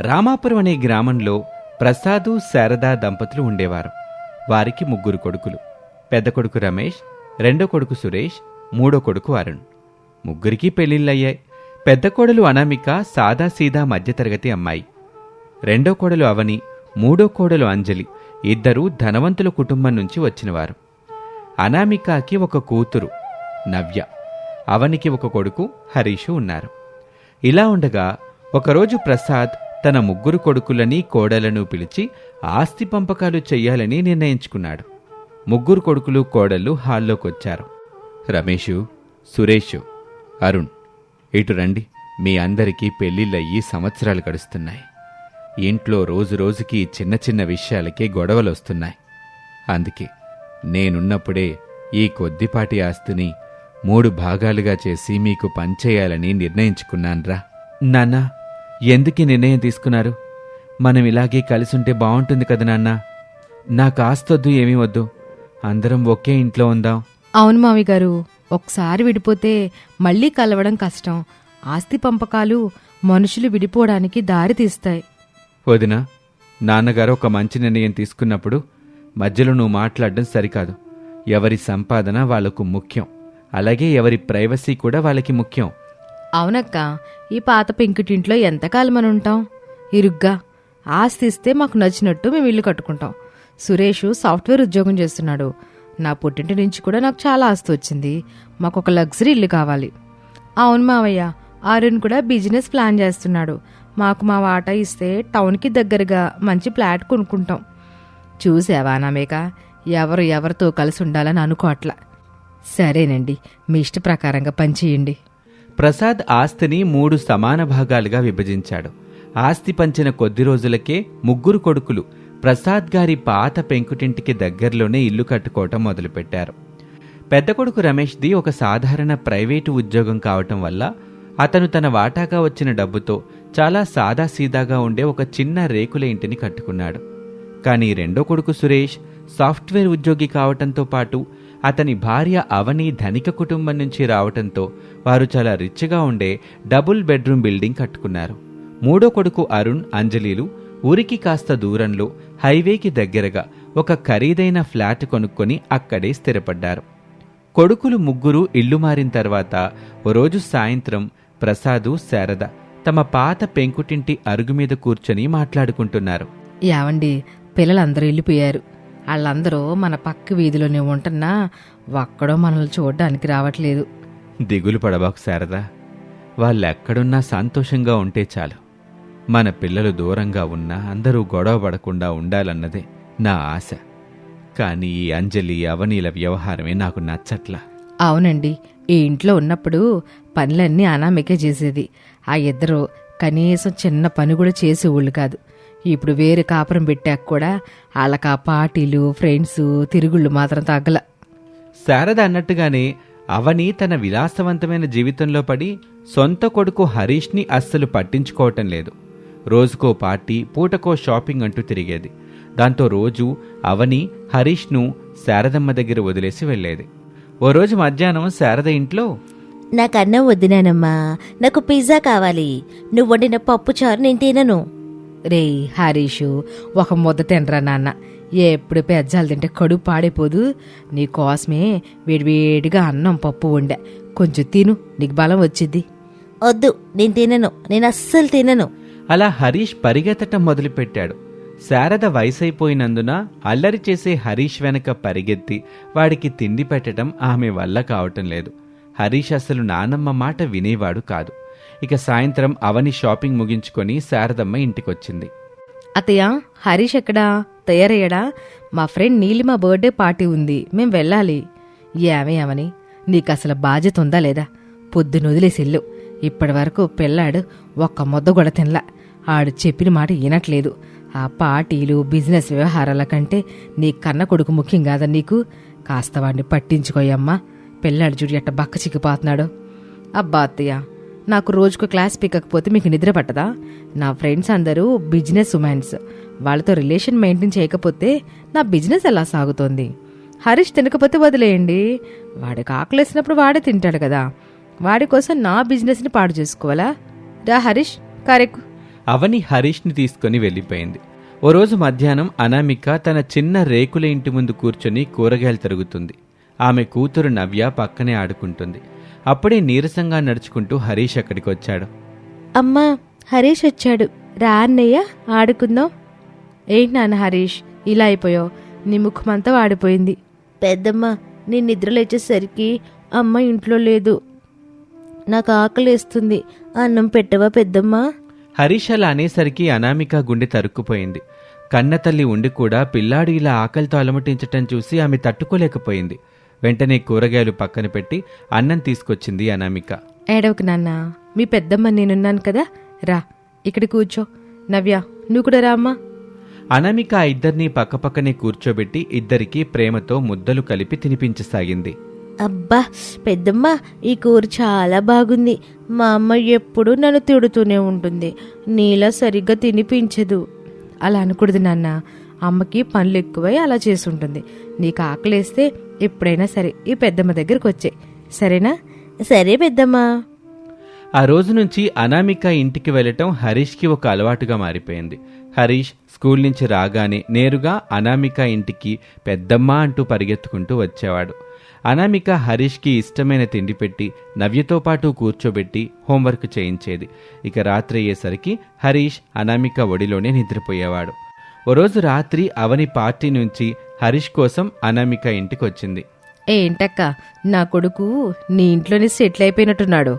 రామాపురం అనే గ్రామంలో ప్రసాదు శారదా దంపతులు ఉండేవారు. వారికి 3 కొడుకులు. పెద్ద కొడుకు రమేష్, రెండో కొడుకు సురేష్, మూడో కొడుకు అరుణ్. ముగ్గురికి పెళ్లిళ్ళయ్యాయి. పెద్ద కోడలు అనామిక సాదాసీదా మధ్యతరగతి అమ్మాయి. రెండో కోడలు అవని, మూడో కోడలు అంజలి ఇద్దరూ ధనవంతుల కుటుంబం నుంచి వచ్చినవారు. అనామికకి ఒక కూతురు నవ్య, అవనికి ఒక కొడుకు హరీషు ఉన్నారు. ఇలా ఉండగా ఒకరోజు ప్రసాద్ తన 3 కొడుకులని కోడలను పిలిచి ఆస్తి పంపకాలు చెయ్యాలని నిర్ణయించుకున్నాడు. 3 కొడుకులు కోడళ్ళు హాల్లోకొచ్చారు. రమేషు, సురేషు, అరుణ్, ఇటు రండి. మీ అందరికీ పెళ్లిళ్ళయ్యి సంవత్సరాలు గడుస్తున్నాయి. ఇంట్లో రోజురోజుకి చిన్న చిన్న విషయాలకే గొడవలొస్తున్నాయి. అందుకే నేనున్నప్పుడే ఈ కొద్దిపాటి ఆస్తిని 3 భాగాలుగా చేసి మీకు పంచేయాలని నిర్ణయించుకున్నాన్రా. నాన్నా, ఎందుకీ నిర్ణయం తీసుకున్నారు? మనం ఇలాగే కలిసుంటే బావుంటుంది కదా నాన్నా. నాకు ఆస్తొద్దు, ఏమీ వద్దు. అందరం ఒకే ఇంట్లో ఉందాం. అవును మావి గారు, ఒకసారి విడిపోతే మళ్లీ కలవడం కష్టం. ఆస్తి పంపకాలు మనుషులు విడిపోవడానికి దారి తీస్తాయి. వదినా, నాన్నగారు ఒక మంచి నిర్ణయం తీసుకున్నప్పుడు మధ్యలో నువ్వు మాట్లాడడం సరికాదు. ఎవరి సంపాదన వాళ్లకు ముఖ్యం, అలాగే ఎవరి ప్రైవసీ కూడా వాళ్ళకి ముఖ్యం. అవునక్క, ఈ పాత పెంకుటింట్లో ఎంతకాలమని ఉంటాం? ఇరుగ్గా ఆస్తి ఇస్తే మాకు నచ్చినట్టు మేము ఇల్లు కట్టుకుంటాం. సురేష్ సాఫ్ట్వేర్ ఉద్యోగం చేస్తున్నాడు. నా పుట్టింటి నుంచి కూడా నాకు చాలా ఆస్తి వచ్చింది. మాకు ఒక లగ్జరీ ఇల్లు కావాలి. అవును మావయ్య, అరుణ్ కూడా బిజినెస్ ప్లాన్ చేస్తున్నాడు. మాకు మా వాటా ఇస్తే టౌన్కి దగ్గరగా మంచి ఫ్లాట్ కొనుక్కుంటాం. చూసావా నామేక, ఎవరితో కలిసి ఉండాలని అనుకోవట్లా. సరేనండి, మీ ఇష్ట ప్రకారంగా పనిచేయండి. ప్రసాద్ ఆస్తిని 3 సమాన భాగాలుగా విభజించాడు. ఆస్తి పంచిన కొద్ది రోజులకే 3 కొడుకులు ప్రసాద్ గారి పాత పెంకుటింటికి దగ్గరలోనే ఇల్లు కట్టుకోవటం మొదలుపెట్టారు. పెద్ద కొడుకు రమేష్ది ఒక సాధారణ ప్రైవేటు ఉద్యోగం కావటం వల్ల అతను తన వాటాగా వచ్చిన డబ్బుతో చాలా సాదాసీదాగా ఉండే ఒక చిన్న రేకుల ఇంటిని కట్టుకున్నాడు. కానీ రెండో కొడుకు సురేష్ సాఫ్ట్వేర్ ఉద్యోగి కావటంతో పాటు అతని భార్య అవని ధనిక కుటుంబం నుంచి రావటంతో వారు చాలా రిచ్గా ఉండే డబుల్ బెడ్రూమ్ బిల్డింగ్ కట్టుకున్నారు. మూడో కొడుకు అరుణ్, అంజలిలు ఊరికి కాస్త దూరంలో హైవేకి దగ్గరగా ఒక ఖరీదైన ఫ్లాట్ కొనుక్కొని అక్కడే స్థిరపడ్డారు. కొడుకులు 3 ఇల్లు మారిన తర్వాత ఓ రోజు సాయంత్రం ప్రసాదు, శారద తమ పాత పెంకుటింటి అరుగు మీద కూర్చొని మాట్లాడుకుంటున్నారు. యావండి, పిల్లలందరూ వెళ్ళిపోయారు. వాళ్ళందరూ మన పక్క వీధిలోనే ఉంటున్నా ఒక్కడో మనల్ని చూడ్డానికి రావట్లేదు. దిగులు పడబాకు శారదా, వాళ్ళెక్కడున్నా సంతోషంగా ఉంటే చాలు. మన పిల్లలు దూరంగా ఉన్నా అందరూ గొడవ పడకుండా ఉండాలన్నదే నా ఆశ. కానీ ఈ అంజలి, అవనీల వ్యవహారమే నాకు నచ్చట్లా. అవునండి, ఈ ఇంట్లో ఉన్నప్పుడు పనులన్నీ అనామికే చేసేది. ఆ ఇద్దరు కనీసం చిన్న పని కూడా చేసేవాళ్ళు కాదు. ఇప్పుడు వేరే కాపురం పెట్టాక కూడా వాళ్ళకి ఆ పార్టీలు, ఫ్రెండ్స్, తిరుగుళ్ళు మాత్రం తగ్గల. శారద అన్నట్టుగానే అవని తన విలాసవంతమైన జీవితంలో పడి సొంత కొడుకు హరీష్ని అస్సలు పట్టించుకోవటం లేదు. రోజుకో పార్టీ, పూటకో షాపింగ్ అంటూ తిరిగేది. దాంతో రోజు అవని హరీష్ను శారదమ్మ దగ్గర వదిలేసి వెళ్లేది. ఓ రోజు మధ్యాహ్నం శారద ఇంట్లో, నాకన్నం వద్దునానమ్మా, నాకు పిజ్జా కావాలి. నువ్వు వండిన పప్పు చారు నేను తినను. రే హరీషు, ఒక ముద్ద తినరా నాన్న. ఎప్పుడు పెజ్జాలు తింటే కడుపు పాడైపోదు. నీకోసమే వేడివేడిగా అన్నం పప్పు వండా, కొంచెం తిను, నీకు బలం వచ్చిద్ది. వద్దు, నేను తినను, నేను అస్సలు తినను. అలా హరీష్ పరిగెత్తటం మొదలుపెట్టాడు. శారద వయసైపోయినందున అల్లరి చేసే హరీష్ వెనక పరిగెత్తి వాడికి తిండి పెట్టడం ఆమె వల్ల కావటం లేదు. హరీష్ అసలు నానమ్మ మాట వినేవాడు కాదు. ఇక సాయంత్రం అవని షాపింగ్ ముగించుకొని శారదమ్మ ఇంటికొచ్చింది. అత్తయ్య, హరీష్ ఎక్కడా? తయారయ్యాడా? మా ఫ్రెండ్ నీలిమ బర్త్డే పార్టీ ఉంది, మేం వెళ్ళాలి. ఏమే అవని, నీకు అసలు బాధ్యత ఉందా లేదా? పొద్దున వదిలేసిల్లు. ఇప్పటి వరకు పిల్లాడు ఒక్క ముద్ద కూడా తినలా. ఆడు చెప్పిన మాట వినట్లేదు. ఆ పార్టీలు, బిజినెస్ వ్యవహారాల కంటే నీ కన్న కొడుకు ముఖ్యం కాదా నీకు? కాస్త వాడిని పట్టించుకోయమ్మా. పిల్లాడు చూడు ఎట్ట బక్క చిక్కిపోతున్నాడు. అబ్బా అత్తయ్య, నాకు రోజుకు క్లాస్ పిక్కకపోతే మీకు నిద్ర పట్టదా? నా ఫ్రెండ్స్ అందరూ బిజినెస్ ఉమెన్స్. వాళ్ళతో రిలేషన్ మెయింటైన్ చేయకపోతే నా బిజినెస్ ఎలా సాగుతోంది? హరీష్ తినకపోతే వదిలేయండి. వాడికి ఆకలేసినప్పుడు వాడే తింటాడు కదా. వాడి కోసం నా బిజినెస్ని పాడు చేసుకోవాలా? రా హరీష్, కారెక్కు. అవని హరీష్ని తీసుకుని వెళ్ళిపోయింది. ఓ రోజు మధ్యాహ్నం అనామిక తన చిన్న రేకుల ఇంటి ముందు కూర్చొని కూరగాయలు తరుగుతుంది. ఆమె కూతురు నవ్య పక్కనే ఆడుకుంటుంది. అప్పుడే నీరసంగా నడుచుకుంటూ హరీష్ అక్కడికి వచ్చాడు. అమ్మా, హరీష్ వచ్చాడు, రా అన్నయ్య ఆడుకుందాం. ఏంటి నాన్న హరీష్, ఇలా అయిపోయావు? నీ ముఖమంతా వాడిపోయింది. పెద్దమ్మ, నీ నిద్రలేచేసరికి అమ్మ ఇంట్లో లేదు. నాకు ఆకలేస్తుంది, అన్నం పెట్టవా పెద్దమ్మ? హరీష్ అలా అనేసరికి అనామిక గుండె తరుక్కుపోయింది. కన్నతల్లి ఉండి కూడా పిల్లాడు ఇలా ఆకలితో అలమటించటం చూసి ఆమె తట్టుకోలేకపోయింది. వెంటనే కూరగాయలు పక్కన పెట్టి అన్నం తీసుకొచ్చింది అనామిక. ఏడవకు నాన్న, మీ పెద్దమ్మ నేనున్నాను కదా, రా ఇక్కడ కూర్చో. నవ్య, నువ్వు కూడా రా అమ్మా. అనామిక ఇద్దరినీ పక్కపక్కనే కూర్చోబెట్టి ఇద్దరికీ ప్రేమతో ముద్దలు కలిపి తినిపించసాగింది. అబ్బా పెద్దమ్మ, ఈ కూర చాలా బాగుంది. మా అమ్మ ఎప్పుడూ నన్ను తిడుతూనే ఉంటుంది, నీలా సరిగ్గా తినిపించదు. అలా అనకూడదు నాన్న, అమ్మకి పనులు ఎక్కువై అలా చేసుంటుంది. నీకు ఆకలేస్తే ఎప్పుడైనా సరే ఈ పెద్దమ్మ దగ్గరికి వచ్చే, సరేనా? సరే పెద్దమ్మా. ఆ రోజు నుంచి అనామిక ఇంటికి వెళ్లటం హరీష్కి ఒక అలవాటుగా మారిపోయింది. హరీష్ స్కూల్ నుంచి రాగానే నేరుగా అనామిక ఇంటికి పెద్దమ్మ అంటూ పరిగెత్తుకుంటూ వచ్చేవాడు. అనామిక హరీష్కి ఇష్టమైన తిండి పెట్టి నవ్యతో పాటు కూర్చోబెట్టి హోంవర్క్ చేయించేది. ఇక రాత్రి అయ్యేసరికి హరీష్ అనామిక ఒడిలోనే నిద్రపోయేవాడు. ఓ రోజు రాత్రి అవని పార్టీ నుంచి హరీష్ కోసం అనామిక ఇంటికి వచ్చింది. ఏంటక్క, నా కొడుకు నీ ఇంట్లోనే సెటిల్ అయిపోయినట్టున్నాడు.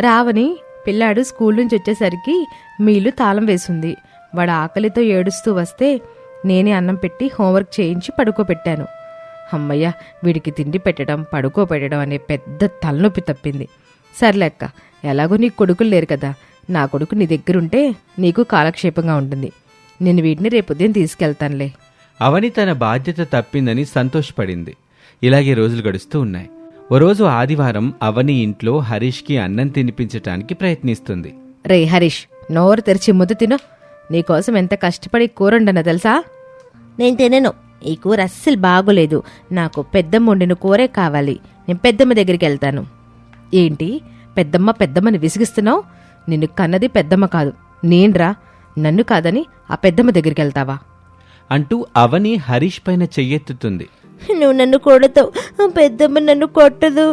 రావని పిల్లాడు స్కూల్ నుంచి వచ్చేసరికి మీ ఇల్లు తాళం వేసింది. వాడు ఆకలితో ఏడుస్తూ వస్తే నేనే అన్నం పెట్టి హోంవర్క్ చేయించి పడుకోబెట్టాను. అమ్మయ్య, వీడికి తిండి పెట్టడం పడుకోబెట్టడం అనే పెద్ద తలనొప్పి తప్పింది. సర్లేక్క, ఎలాగో నీకు కొడుకులు లేరు కదా, నా కొడుకు నీ దగ్గరుంటే నీకు కాలక్షేపంగా ఉంటుంది. నేను వీటిని రేపు ఉదయం తీసుకెళ్తానులే. అవని తన బాధ్యత తప్పిందని సంతోషపడింది. ఇలాగే రోజులు గడుస్తూ ఉన్నాయి. ఓ రోజు ఆదివారం అవని ఇంట్లో హరీష్కి అన్నం తినిపించటానికి ప్రయత్నిస్తుంది. రే హరీష్, నోరు తెరిచి ముద్దు తిను. నీకోసం ఎంత కష్టపడి కూరండన తెలుసా? నేను తినను, ఈ కూర అస్సలు బాగోలేదు. నాకు పెద్దమ్మ వండిన కూరే కావాలి. నేను పెద్దమ్మ దగ్గరికి వెళ్తాను. ఏంటి పెద్దమ్మని విసిగిస్తున్నావు? నిన్ను కన్నది పెద్దమ్మ కాదు, నేన్రా. నన్ను కాదని ఆ పెద్దమ్మ దగ్గరికి వెళ్తావా? అంటూ అవని హరీష్ పైన చెయ్యెత్తుతుంది. నువ్వు నన్ను కొడతావు, పెద్దమ్మ నన్ను కొట్టదు.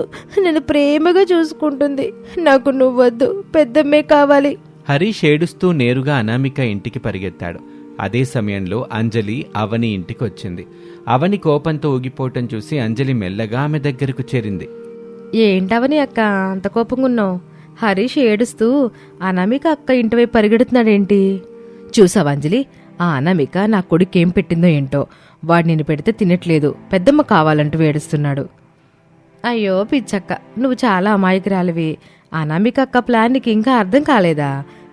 నన్ను ప్రేమగా చూసుకుంటుంది. నాకు నువ్వొద్దు, పెద్దమ్మే కావాలి. హరీష్ ఏడుస్తూ నేరుగా అనామిక ఇంటికి పరిగెత్తాడు. అదే సమయంలో అంజలి అవని ఇంటికి వచ్చింది. అవని కోపంతో ఊగిపోవటం చూసి అంజలి మెల్లగా ఆమె దగ్గరకు చేరింది. ఏంటవని అక్క అంత కోపంగా ఉన్నావు? హరీష్ ఏడుస్తూ అనామిక అక్క ఇంటివైపు పరిగెడుతున్నాడేంటి? చూసావా అంజలి, ఆ అనామిక నా కొడుకేం పెట్టిందో ఏంటో, వాడు నేను పెడితే తినట్లేదు, పెద్దమ్మ కావాలంటూ ఏడుస్తున్నాడు. అయ్యో పిచ్చక్క, నువ్వు చాలా అమాయకురాలివి. అనామిక అక్క ప్లాన్ నీకు ఇంకా అర్థం కాలేదా?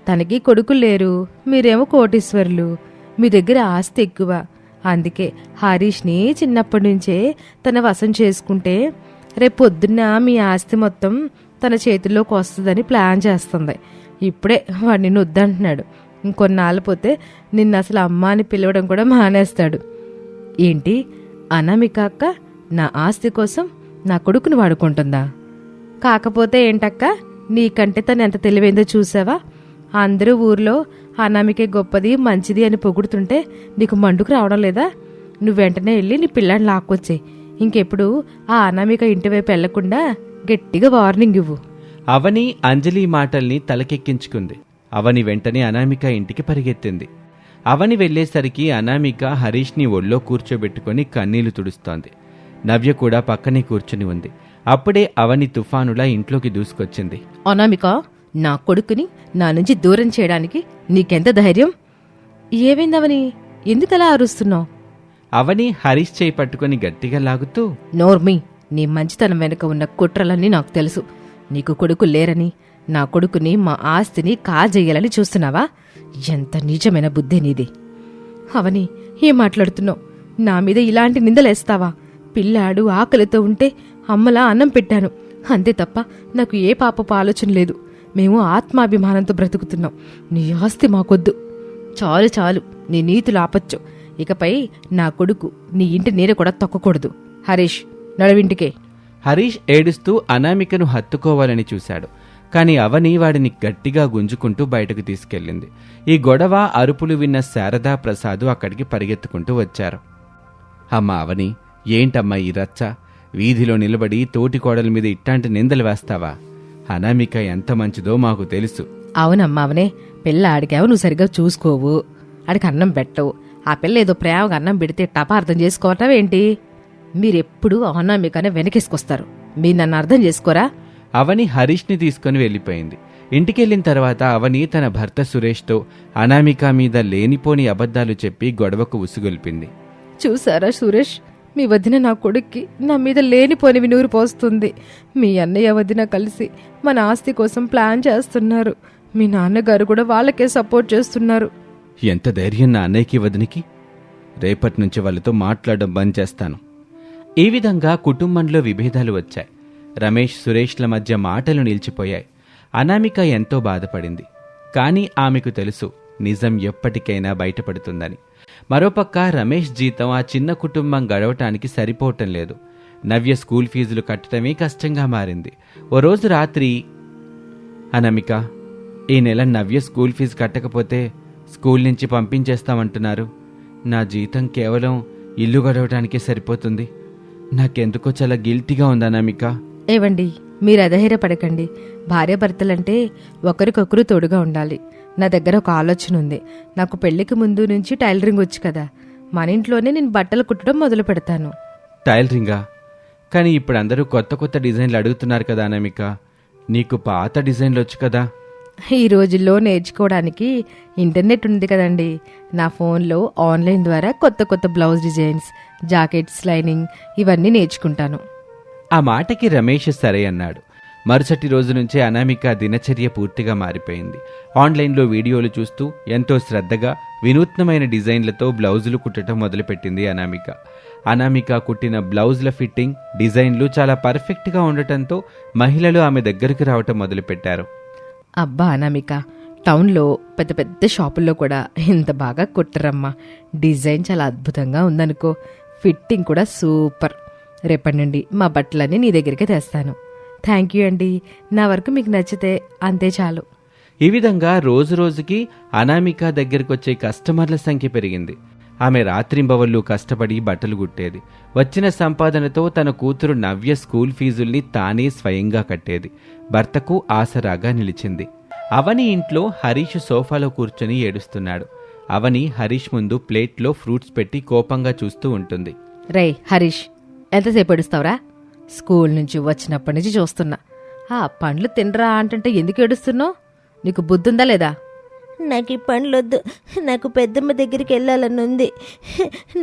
తనకి కొడుకులు లేరు, మీరేమో కోటీశ్వరులు, మీ దగ్గర ఆస్తి ఎక్కువ. అందుకే హరీష్ని చిన్నప్పటి నుంచే తన వశం చేసుకుంటే రేపు పొద్దున్న మీ ఆస్తి మొత్తం తన చేతుల్లోకి వస్తుందని ప్లాన్ చేస్తుంది. ఇప్పుడే వాడు నిన్ను వద్దంటున్నాడు. ఇంకొన్నాళ్ళు పోతే నిన్ను అసలు అమ్మ అని పిలవడం కూడా మానేస్తాడు. ఏంటి, అనామిక అక్క నా ఆస్తి కోసం నా కొడుకుని వాడుకుంటుందా? కాకపోతే ఏంటక్క, నీకంటే తను ఎంత తెలివైందో చూసావా? అందరూ ఊర్లో అనామికే గొప్పది మంచిది అని పొగుడుతుంటే నీకు మండుకు రావడం లేదా? నువ్వు వెంటనే వెళ్ళి నీ పిల్లాన్ని లాక్కొచ్చే. ఇంకెప్పుడు ఆ అనామిక ఇంటివైపు వెళ్లకుండా గట్టిగా వార్నింగ్ ఇవ్వు. అవని అంజలి మాటల్ని తలకెక్కించుకుంది. అవని వెంటనే అనామిక ఇంటికి పరిగెత్తింది. అవని వెళ్లేసరికి అనామిక హరీష్ని ఒళ్ళో కూర్చోబెట్టుకుని కన్నీళ్లు తుడుస్తోంది. నవ్య కూడా పక్కనే కూర్చుని ఉంది. అప్పుడే అవని తుఫానులా ఇంట్లోకి దూసుకొచ్చింది. అనామిక, నా కొడుకుని నా నుంచి దూరం చేయడానికి నీకెంత ధైర్యం? ఏమైందవని, ఎందుకలా అరుస్తున్నావు? అవని హరీష్ చేయి పట్టుకుని గట్టిగా లాగుతూ, నోర్మి, నీ మంచితనం వెనుక ఉన్న కుట్రలన్నీ నాకు తెలుసు. నీకు కొడుకు లేరని, నా కొడుకుని మా ఆస్తిని కాజేయాలని చూస్తున్నావా? ఎంత నీచమైన బుద్ధి నీది. అవని, ఏం మాట్లాడుతున్నావు? నా మీద ఇలాంటి నిందలేస్తావా? పిల్లాడు ఆకలితో ఉంటే అమ్మలా అన్నం పెట్టాను, అంతే తప్ప నాకు ఏ పాపపు ఆలోచన లేదు. మేము ఆత్మాభిమానంతో బ్రతుకుతున్నాం. నీ ఆస్తి మాకొద్దు. చాలు చాలు, నీ నీతులు ఆపచ్చు. ఇకపై నా కొడుకు నీ ఇంటి నీడ కూడా తొక్కకూడదు. హరీష్, నడవింటికే. హరీష్ ఏడుస్తూ అనామికను హత్తుకోవాలని చూశాడు. కాని అవని వాడిని గట్టిగా గుంజుకుంటూ బయటకు తీసుకెళ్ళింది. ఈ గొడవ అరుపులు విన్న శారదా ప్రసాదు అక్కడికి పరిగెత్తుకుంటూ వచ్చారు. అమ్మా అవని, ఏంటమ్మా ఈ రచ్చ? వీధిలో నిలబడి తోటి కోడల మీద ఇట్లాంటి నిందలు వేస్తావా? అనామిక ఎంత మంచిదో మాకు తెలుసు. అవునమ్మా అవనే, పిల్ల ఆడికావు, నువ్వు సరిగ్గా చూసుకోవు, ఆడికి అన్నం పెట్టవు. ఆ పిల్ల ఏదో ప్రేమగా అన్నం పెడితే టపా అర్థం చేసుకోవటం ఏంటి? మీరెప్పుడు అనామికనే వెనకేసుకొస్తారు. మీరు నన్ను అర్థం చేసుకోరా? అవని హరీష్ని తీసుకుని వెళ్ళిపోయింది. ఇంటికెళ్ళిన తర్వాత అవని తన భర్త సురేష్తో అనామిక మీద లేనిపోని అబద్ధాలు చెప్పి గొడవకు ఉసుగొల్పింది. చూసారా సురేష్, మీ వదిన నా కొడుక్కి నా మీద లేనిపోనివి నూరు పోస్తుంది. మీ అన్నయ్య వదిన కలిసి మన ఆస్తి కోసం ప్లాన్ చేస్తున్నారు. మీ నాన్నగారు కూడా వాళ్ళకే సపోర్ట్ చేస్తున్నారు. ఎంత ధైర్యం నా అన్నయ్యకి వదినికి! రేపటి నుంచి వాళ్ళతో మాట్లాడడం బంద్ చేస్తాను. ఈ విధంగా కుటుంబంలో విభేదాలు వచ్చాయి. రమేష్ సురేష్ల మధ్య మాటలు నిలిచిపోయాయి. అనామిక ఎంతో బాధపడింది. కానీ ఆమెకు తెలుసు నిజం ఎప్పటికైనా బయటపడుతుందని. మరోపక్క రమేష్ జీతం ఆ చిన్న కుటుంబం గడవటానికి సరిపోవటం లేదు. నవ్య స్కూల్ ఫీజులు కట్టడమే కష్టంగా మారింది. ఓ రోజు రాత్రి, అనామిక, ఈ నెల నవ్య స్కూల్ ఫీజు కట్టకపోతే స్కూల్ నుంచి పంపించేస్తామంటున్నారు. నా జీతం కేవలం ఇల్లు గడవటానికే సరిపోతుంది. నాకెందుకో చాలా గిల్టీగా ఉంది అనామిక. ఏవండి, మీరు అధైర్యపడకండి. భార్యాభర్తలంటే ఒకరికొకరు తోడుగా ఉండాలి. నా దగ్గర ఒక ఆలోచన ఉంది. నాకు పెళ్లికి ముందు నుంచి టైలరింగ్ వచ్చు కదా, మన ఇంట్లోనే నేను బట్టలు కుట్టడం మొదలు పెడతాను. టైలరింగా? కానీ ఇప్పుడు అందరూ కొత్త కొత్త డిజైన్లు అడుగుతున్నారు కదా అనామిక. నీకు పాత డిజైన్లు వచ్చు కదా. ఈ రోజుల్లో నేర్చుకోవడానికి ఇంటర్నెట్ ఉంది కదండి. నా ఫోన్లో ఆన్లైన్ ద్వారా కొత్త కొత్త బ్లౌజ్ డిజైన్స్, జాకెట్స్, లైనింగ్ ఇవన్నీ నేర్చుకుంటాను. ఆ మాటకి రమేష్ సరే అన్నాడు. మరుసటి రోజు నుంచే అనామిక దినచర్య పూర్తిగా మారిపోయింది. ఆన్లైన్లో వీడియోలు చూస్తూ ఎంతో శ్రద్ధగా వినూత్నమైన డిజైన్లతో బ్లౌజులు కుట్టడం మొదలుపెట్టింది అనామిక. అనామిక కుట్టిన బ్లౌజుల ఫిట్టింగ్, డిజైన్లు చాలా పర్ఫెక్ట్గా ఉండటంతో మహిళలు ఆమె దగ్గరకు రావటం మొదలుపెట్టారు. అబ్బా అనామిక, టౌన్లో పెద్ద పెద్ద షాపుల్లో కూడా ఇంత బాగా కుట్టరమ్మా. డిజైన్ చాలా అద్భుతంగా ఉందనుకో, ఫిట్టింగ్ కూడా సూపర్. రేపటి నుండి మా బట్టలన్నీ నీ దగ్గరికే తెస్తాను. థ్యాంక్ యూ అండి. నా వరకు మీకు నచ్చితే అంతే చాలు. ఈ విధంగా రోజు రోజుకి అనామిక దగ్గరకొచ్చే కస్టమర్ల సంఖ్య పెరిగింది. ఆమె రాత్రింబవళ్ళు కష్టపడి బట్టలు కుట్టేది. వచ్చిన సంపాదనతో తన కూతురు నవ్య స్కూల్ ఫీజుల్ని తానే స్వయంగా కట్టేది. భర్తకు ఆసరాగా నిలిచింది. అవని ఇంట్లో హరీష్ సోఫాలో కూర్చొని ఏడుస్తున్నాడు. అవని హరీష్ ముందు ప్లేట్లో ఫ్రూట్స్ పెట్టి కోపంగా చూస్తూ ఉంటుంది. రే హరీష్, ఎంతసేపు ఏడుస్తావురా? స్కూల్ నుంచి వచ్చినప్పటి నుంచి చూస్తున్నా. ఆ పండ్లు తినరా అంటుంటే ఎందుకు ఏడుస్తున్నావు? నీకు బుద్ధుందా లేదా? నాకు ఈ పండ్లొద్దు. నాకు పెద్దమ్మ దగ్గరికి వెళ్ళాలని ఉంది.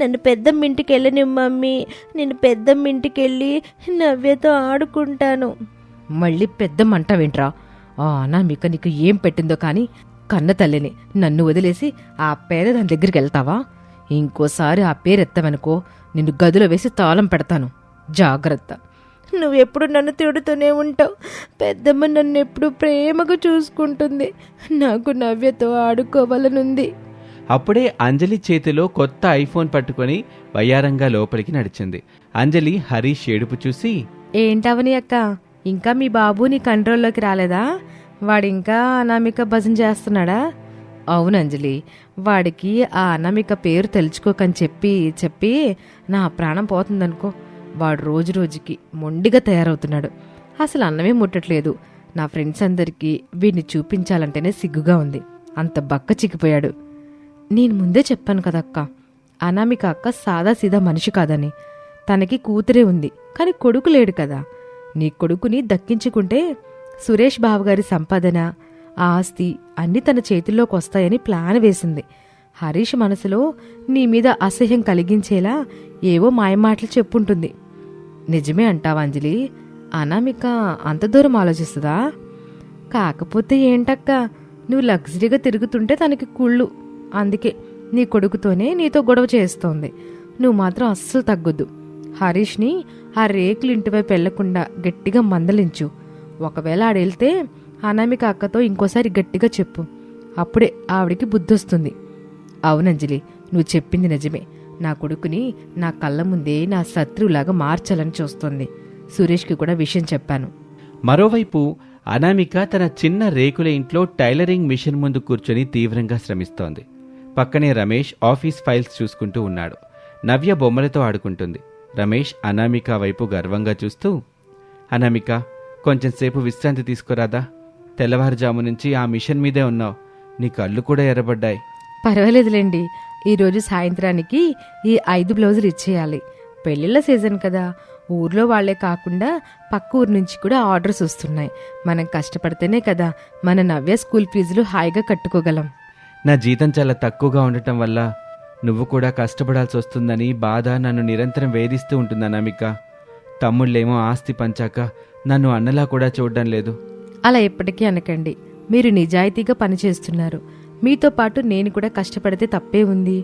నన్ను పెద్దమ్మ ఇంటికి వెళ్ళని మమ్మీ. నేను పెద్దమ్మ ఇంటికి వెళ్ళి నవ్యతో ఆడుకుంటాను. మళ్ళీ పెద్ద మంట వింట్రా. అనామిక నీకు ఏం పెట్టిందో కానీ కన్న తల్లిని నన్ను వదిలేసి ఆ పేదదాని దగ్గరికి వెళ్తావా? ఇంకోసారి ఆ పేరెత్తవనుకో, నిన్ను గదిలో వేసి తాళం పెడతాను. జాగ్రత్త. నువ్వెప్పుడు నన్ను తిడుతూనే ఉంటావు. పెద్దమ్మ నన్ను ఎప్పుడు ప్రేమగా చూసుకుంటుంది. నాకు నవ్యతో ఆడుకోవాలనుంది. అప్పుడే అంజలి చేతిలో కొత్త ఐఫోన్ పట్టుకొని వయ్యారంగా లోపలికి నడిచింది. అంజలి హరీష్ ఏడుపు చూసి, ఏంటవని అక్క, ఇంకా మీ బాబు నీ కంట్రోల్లోకి రాలేదా? వాడింకా అనామిక భజన చేస్తున్నాడా? అవును అంజలి, వాడికి ఆ అనామిక పేరు తెలుసుకోకని చెప్పి నా ప్రాణం పోతుందనుకో. వాడు రోజు రోజుకి మొండిగా తయారవుతున్నాడు. అసలు అన్నమే ముట్టట్లేదు. నా ఫ్రెండ్స్ అందరికీ వీడిని చూపించాలంటేనే సిగ్గుగా ఉంది. అంత బక్క చిక్కిపోయాడు. నేను ముందే చెప్పాను కదక్క, అనామిక అక్క సాదాసీదా మనిషి కాదని. తనకి కూతురే ఉంది, కానీ కొడుకు లేడు కదా. నీ కొడుకుని దక్కించుకుంటే సురేష్ బావగారి సంపాదన, ఆస్తి అన్నీ తన చేతుల్లోకి వస్తాయని ప్లాన్ వేసింది. హరీష్ మనసులో నీ మీద అసహ్యం కలిగించేలా ఏవో మాయమాటలు చెప్పుంటుంది. నిజమే అంటావా అంజలి? అనామిక అంత దూరం ఆలోచిస్తుందా? కాకపోతే ఏంటక్క, నువ్వు లగ్జరీగా తిరుగుతుంటే తనకి కుళ్ళు. అందుకే నీ కొడుకుతోనే నీతో గొడవ చేస్తోంది. నువ్వు మాత్రం అస్సలు తగ్గొద్దు. హరీష్ని ఆ రేకులు ఇంటివైపు వెళ్లకుండా గట్టిగా మందలించు. ఒకవేళ ఆడెళ్తే అనామిక అక్కతో ఇంకోసారి గట్టిగా చెప్పు. అప్పుడే ఆవిడికి బుద్ధొస్తుంది. అవునంజలి, నువ్వు చెప్పింది నిజమే. నా కొడుకుని నా కళ్ళ ముందే నా శత్రువులాగా మార్చాలని చూస్తోంది. సురేష్కి కూడా విషయం చెప్పాను. మరోవైపు అనామిక తన చిన్న రేకుల ఇంట్లో టైలరింగ్ మిషన్ ముందు కూర్చొని తీవ్రంగా శ్రమిస్తోంది. పక్కనే రమేష్ ఆఫీస్ ఫైల్స్ చూసుకుంటూ ఉన్నాడు. నవ్య బొమ్మలతో ఆడుకుంటుంది. రమేష్ అనామిక వైపు గర్వంగా చూస్తూ, అనామిక, కొంచెంసేపు విశ్రాంతి తీసుకురాదా? తెల్లవారుజాము నుంచి ఆ మిషన్ మీదే ఉన్నావు. నీ కళ్ళు కూడా ఎర్రబడ్డాయి. పర్వాలేదులేండి, ఈరోజు సాయంత్రానికి ఈ 5 బ్లౌజులు ఇచ్చేయాలి. పెళ్ళిళ్ళ సీజన్ కదా, ఊర్లో వాళ్లే కాకుండా పక్క ఊరు నుంచి కూడా ఆర్డర్స్ వస్తున్నాయి. మనం కష్టపడితేనే కదా మన నవ్య స్కూల్ ఫీజులు హాయిగా కట్టుకోగలం. నా జీతం చాలా తక్కువగా ఉండటం వల్ల నువ్వు కూడా కష్టపడాల్సి వస్తుందని బాధ నన్ను నిరంతరం వేధిస్తూ ఉంటుంది అనామిక. తమ్ముళ్ళేమో ఆస్తి పంచాక నన్ను అన్నలా కూడా చూడడం లేదు. అలా ఎప్పటికీ అనకండి. మీరు నిజాయితీగా పనిచేస్తున్నారు. మీతో పాటు నేను కూడా కష్టపడితే తప్పే ఉంది.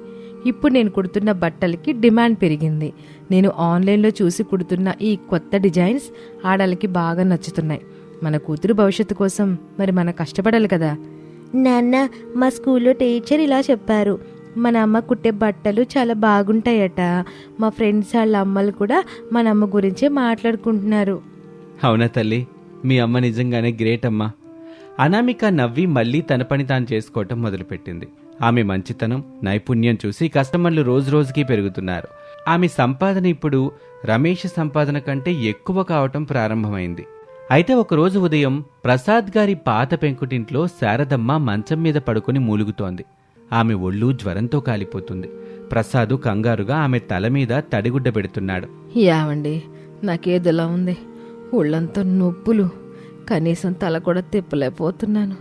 ఇప్పుడు నేను కుడుతున్న బట్టలకి డిమాండ్ పెరిగింది. నేను ఆన్లైన్లో చూసి కుడుతున్న ఈ కొత్త డిజైన్స్ ఆడలకి బాగా నచ్చుతున్నాయి. మన కూతురు భవిష్యత్తు కోసం మరి మనం కష్టపడాలి కదా. నాన్న, మా స్కూల్లో టీచర్ ఇలా చెప్పారు. మన అమ్మ కుట్టే బట్టలు చాలా బాగుంటాయట. మా ఫ్రెండ్స్ వాళ్ళ అమ్మలు కూడా మన అమ్మ గురించే మాట్లాడుకుంటున్నారు. అవునా తల్లి, మీ అమ్మ నిజంగానే గ్రేట్ అమ్మా. అనామిక నవ్వి మళ్లీ తన పని తాను చేసుకోవటం మొదలుపెట్టింది. ఆమె మంచితనం, నైపుణ్యం చూసి కస్టమర్లు రోజురోజుకి పెరుగుతున్నారు. ఆమె సంపాదన ఇప్పుడు రమేష్ సంపాదన కంటే ఎక్కువ కావటం ప్రారంభమైంది. అయితే ఒకరోజు ఉదయం ప్రసాద్ గారి పాత పెంకుటింట్లో శారదమ్మ మంచం మీద పడుకుని మూలుగుతోంది. ఆమె ఒళ్ళు జ్వరంతో కాలిపోతుంది. ప్రసాదు కంగారుగా ఆమె తల మీద తడిగుడ్డ పెడుతున్నాడు. యావండి, నాకేదోలా ఉంది. ఒళ్ళంతా నొప్పులు, కనీసం తల కూడా తిప్పలేకపోతున్నాను.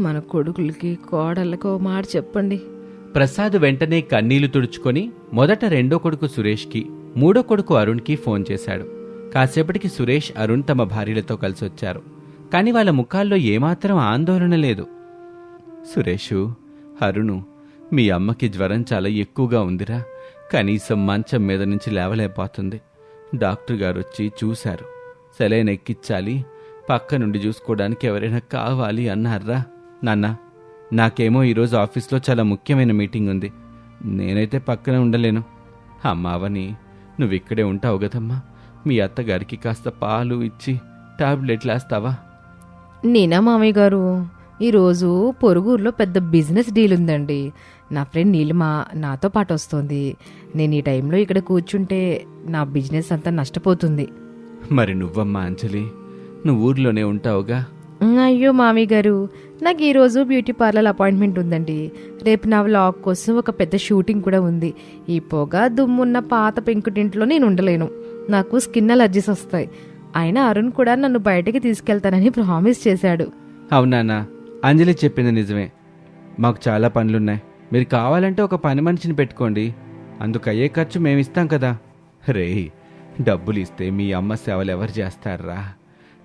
మన కొడుకులకి కోడళ్ళకి ఓ మాట చెప్పండి. ప్రసాద్ వెంటనే కన్నీళ్లు తుడుచుకొని మొదట రెండో కొడుకు సురేష్కి, మూడో కొడుకు అరుణ్కి ఫోన్ చేశాడు. కాసేపటికి సురేష్, అరుణ్ తమ భార్యలతో కలిసొచ్చారు. కాని వాళ్ళ ముఖాల్లో ఏమాత్రం ఆందోళన లేదు. సురేషు, అరుణు, మీ అమ్మకి జ్వరం చాలా ఎక్కువగా ఉందిరా. కనీసం మంచం మీద నుంచి లేవలేకపోతుంది. డాక్టర్ గారు వచ్చి చూశారు. సెలైన్ ఎక్కించాలి, పక్క నుండి చూసుకోవడానికి ఎవరైనా కావాలి అన్నారా. నాన్న, నాకేమో ఈరోజు ఆఫీస్లో చాలా ముఖ్యమైన మీటింగ్ ఉంది. నేనైతే పక్కన ఉండలేను. అమ్మావని, నువ్విక్కడే ఉంటావు కదమ్మా. మీ అత్తగారికి కాస్త పాలు ఇచ్చి టాబ్లెట్లు వేస్తావా? నేనా మామయ్య గారు, ఈరోజు పొరుగురులో పెద్ద బిజినెస్ డీల్ ఉందండి. నా ఫ్రెండ్ నీలిమ నాతో పాటు వస్తుంది. నేను ఈ టైంలో ఇక్కడ కూర్చుంటే నా బిజినెస్ అంతా నష్టపోతుంది. మరి నువ్వమ్మా అంజలి, నువ్వు ఊర్లోనే ఉంటావుగా. అయ్యో మామయ్య గారు, నాకు ఈరోజు బ్యూటీ పార్లర్ అపాయింట్మెంట్ ఉందండి. రేపు నా వ్లాగ్ కోసం ఒక పెద్ద షూటింగ్ కూడా ఉంది. ఈ పొగ దుమ్మున్న పాత పెంకుటింట్లో నేను ఉండలేను. నాకు స్కిన్ అలర్జీస్ వస్తాయి. అయినా అరుణ్ కూడా నన్ను బయటకి తీసుకెళ్తానని ప్రామిస్ చేశాడు. అవునానా, అంజలి చెప్పింది నిజమే. మాకు చాలా పనులున్నాయి. మీరు కావాలంటే ఒక పని మనిషిని పెట్టుకోండి. అందుకయ్యే ఖర్చు మేమిస్తాం కదా. రే, డబ్బులు ఇస్తే మీ అమ్మ సేవలు ఎవరు చేస్తారా?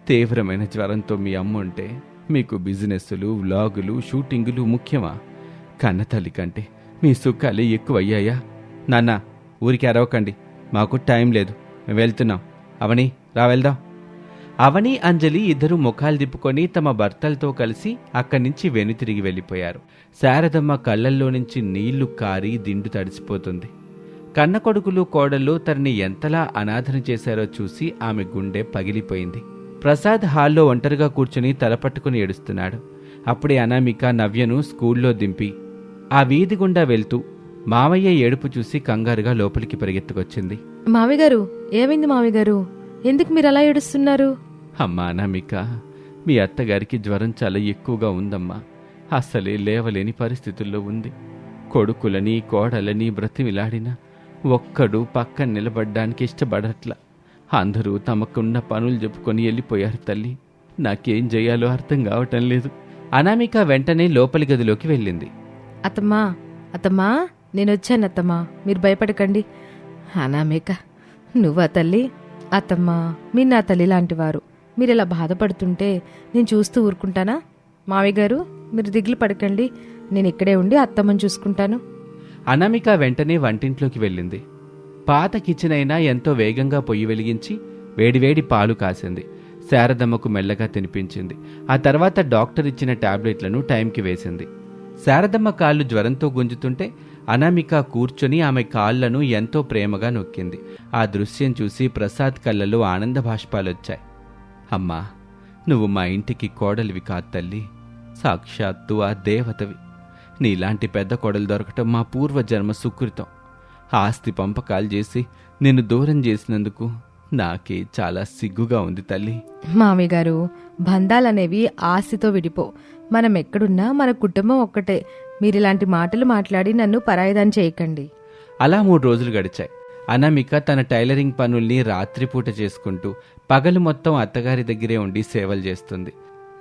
తీవ్రమైన జ్వరంతో మీ అమ్మ ఉంటే మీకు బిజినెస్సులు, వ్లాగులు, షూటింగులు ముఖ్యమా? కన్నతల్లి కంటే మీ సుఖాలే ఎక్కువయ్యాయా? నాన్న, ఊరికి అరవకండి. మాకు టైం లేదు, మేము వెళ్తున్నాం. అవని, రా వెళ్దాం. అవని, అంజలి ఇద్దరూ ముఖాలు తిప్పుకొని తమ భర్తలతో కలిసి అక్కడి నుంచి వెనుతిరిగి వెళ్ళిపోయారు. శారదమ్మ కళ్ళల్లో నుంచి నీళ్లు కారి దిండు తడిసిపోతుంది. కన్న కొడుకులు, కోడళ్ళు తనని ఎంతలా అనాథన చేశారో చూసి ఆమె గుండె పగిలిపోయింది. ప్రసాద్ హాల్లో ఒంటరిగా కూర్చుని తలపట్టుకుని ఏడుస్తున్నాడు. అప్పుడే అనామిక నవ్యను స్కూల్లో దింపి ఆ వీధి గుండా వెళ్తూ మావయ్య ఏడుపు చూసి కంగారుగా లోపలికి పరిగెత్తుకొచ్చింది. మామయ్య గారు, ఏమైంది మామయ్య గారు? ఎందుకు మీరు అలా ఏడుస్తున్నారు? అమ్మా అనామిక, మీ అత్తగారికి జ్వరం చాలా ఎక్కువగా ఉందమ్మా. అస్సలే లేవలేని పరిస్థితుల్లో ఉంది. కొడుకులని, కోడలని బ్రతిమిలాడినా ఒక్కడు పక్కన నిలబడ్డానికి ఇష్టపడట్లా. అందరూ తమకున్న పనులు చెప్పుకొని వెళ్ళిపోయారు తల్లి. నాకేం చేయాలో అర్థం కావటం లేదు. అనామిక వెంటనే లోపలి గదిలోకి వెళ్ళింది. అత్తమ్మా, అత్తమ్మా, నేనొచ్చాను అత్తమ్మా, మీరు భయపడకండి. అనామిక, నువ్వా తల్లి? అత్తమ్మా, మీరు నా తల్లి లాంటివారు. మీరు ఇలా బాధపడుతుంటే నేను చూస్తూ ఊరుకుంటానా? మావయ్య గారు, మీరు దిగులు పడకండి. నేను ఇక్కడే ఉండి అత్తమ్మని చూసుకుంటాను. అనామిక వెంటనే వంటింట్లోకి వెళ్ళింది. పాత కిచెన్ అయినా ఎంతో వేగంగా పొయ్యి వెలిగించి వేడివేడి పాలు కాసింది. శారదమ్మకు మెల్లగా తినిపించింది. ఆ తర్వాత డాక్టర్ ఇచ్చిన టాబ్లెట్లను టైంకి వేసింది. శారదమ్మ కాళ్ళు జ్వరంతో గుంజుతుంటే అనామిక కూర్చొని ఆమె కాళ్లను ఎంతో ప్రేమగా నొక్కింది. ఆ దృశ్యం చూసి ప్రసాద్ కళ్ళలో ఆనంద బాష్పాలొచ్చాయి. అమ్మా, నువ్వు మా ఇంటికి కోడలివి కాదు తల్లి, సాక్షాత్తు ఆ దేవతవి. నీలాంటి పెద్ద కోడలు దొరకటం మా పూర్వజన్మ సుకృతం. ఆస్తి పంపకాలు చేసి నిన్ను దూరం చేసినందుకు నాకే చాలా సిగ్గుగా ఉంది తల్లి. మామయ్య గారు, బంధాలనేవి ఆస్తితో విడిపో. మనం ఎక్కడున్నా మన కుటుంబం ఒక్కటే. మీరిలాంటి మాటలు మాట్లాడి నన్ను పరాయిదాన్ని చేయకండి. అలా 3 రోజులు గడిచాయి. అనామిక తన టైలరింగ్ పనుల్ని రాత్రిపూట చేసుకుంటూ పగలు మొత్తం అత్తగారి దగ్గరే ఉండి సేవలు చేస్తుంది.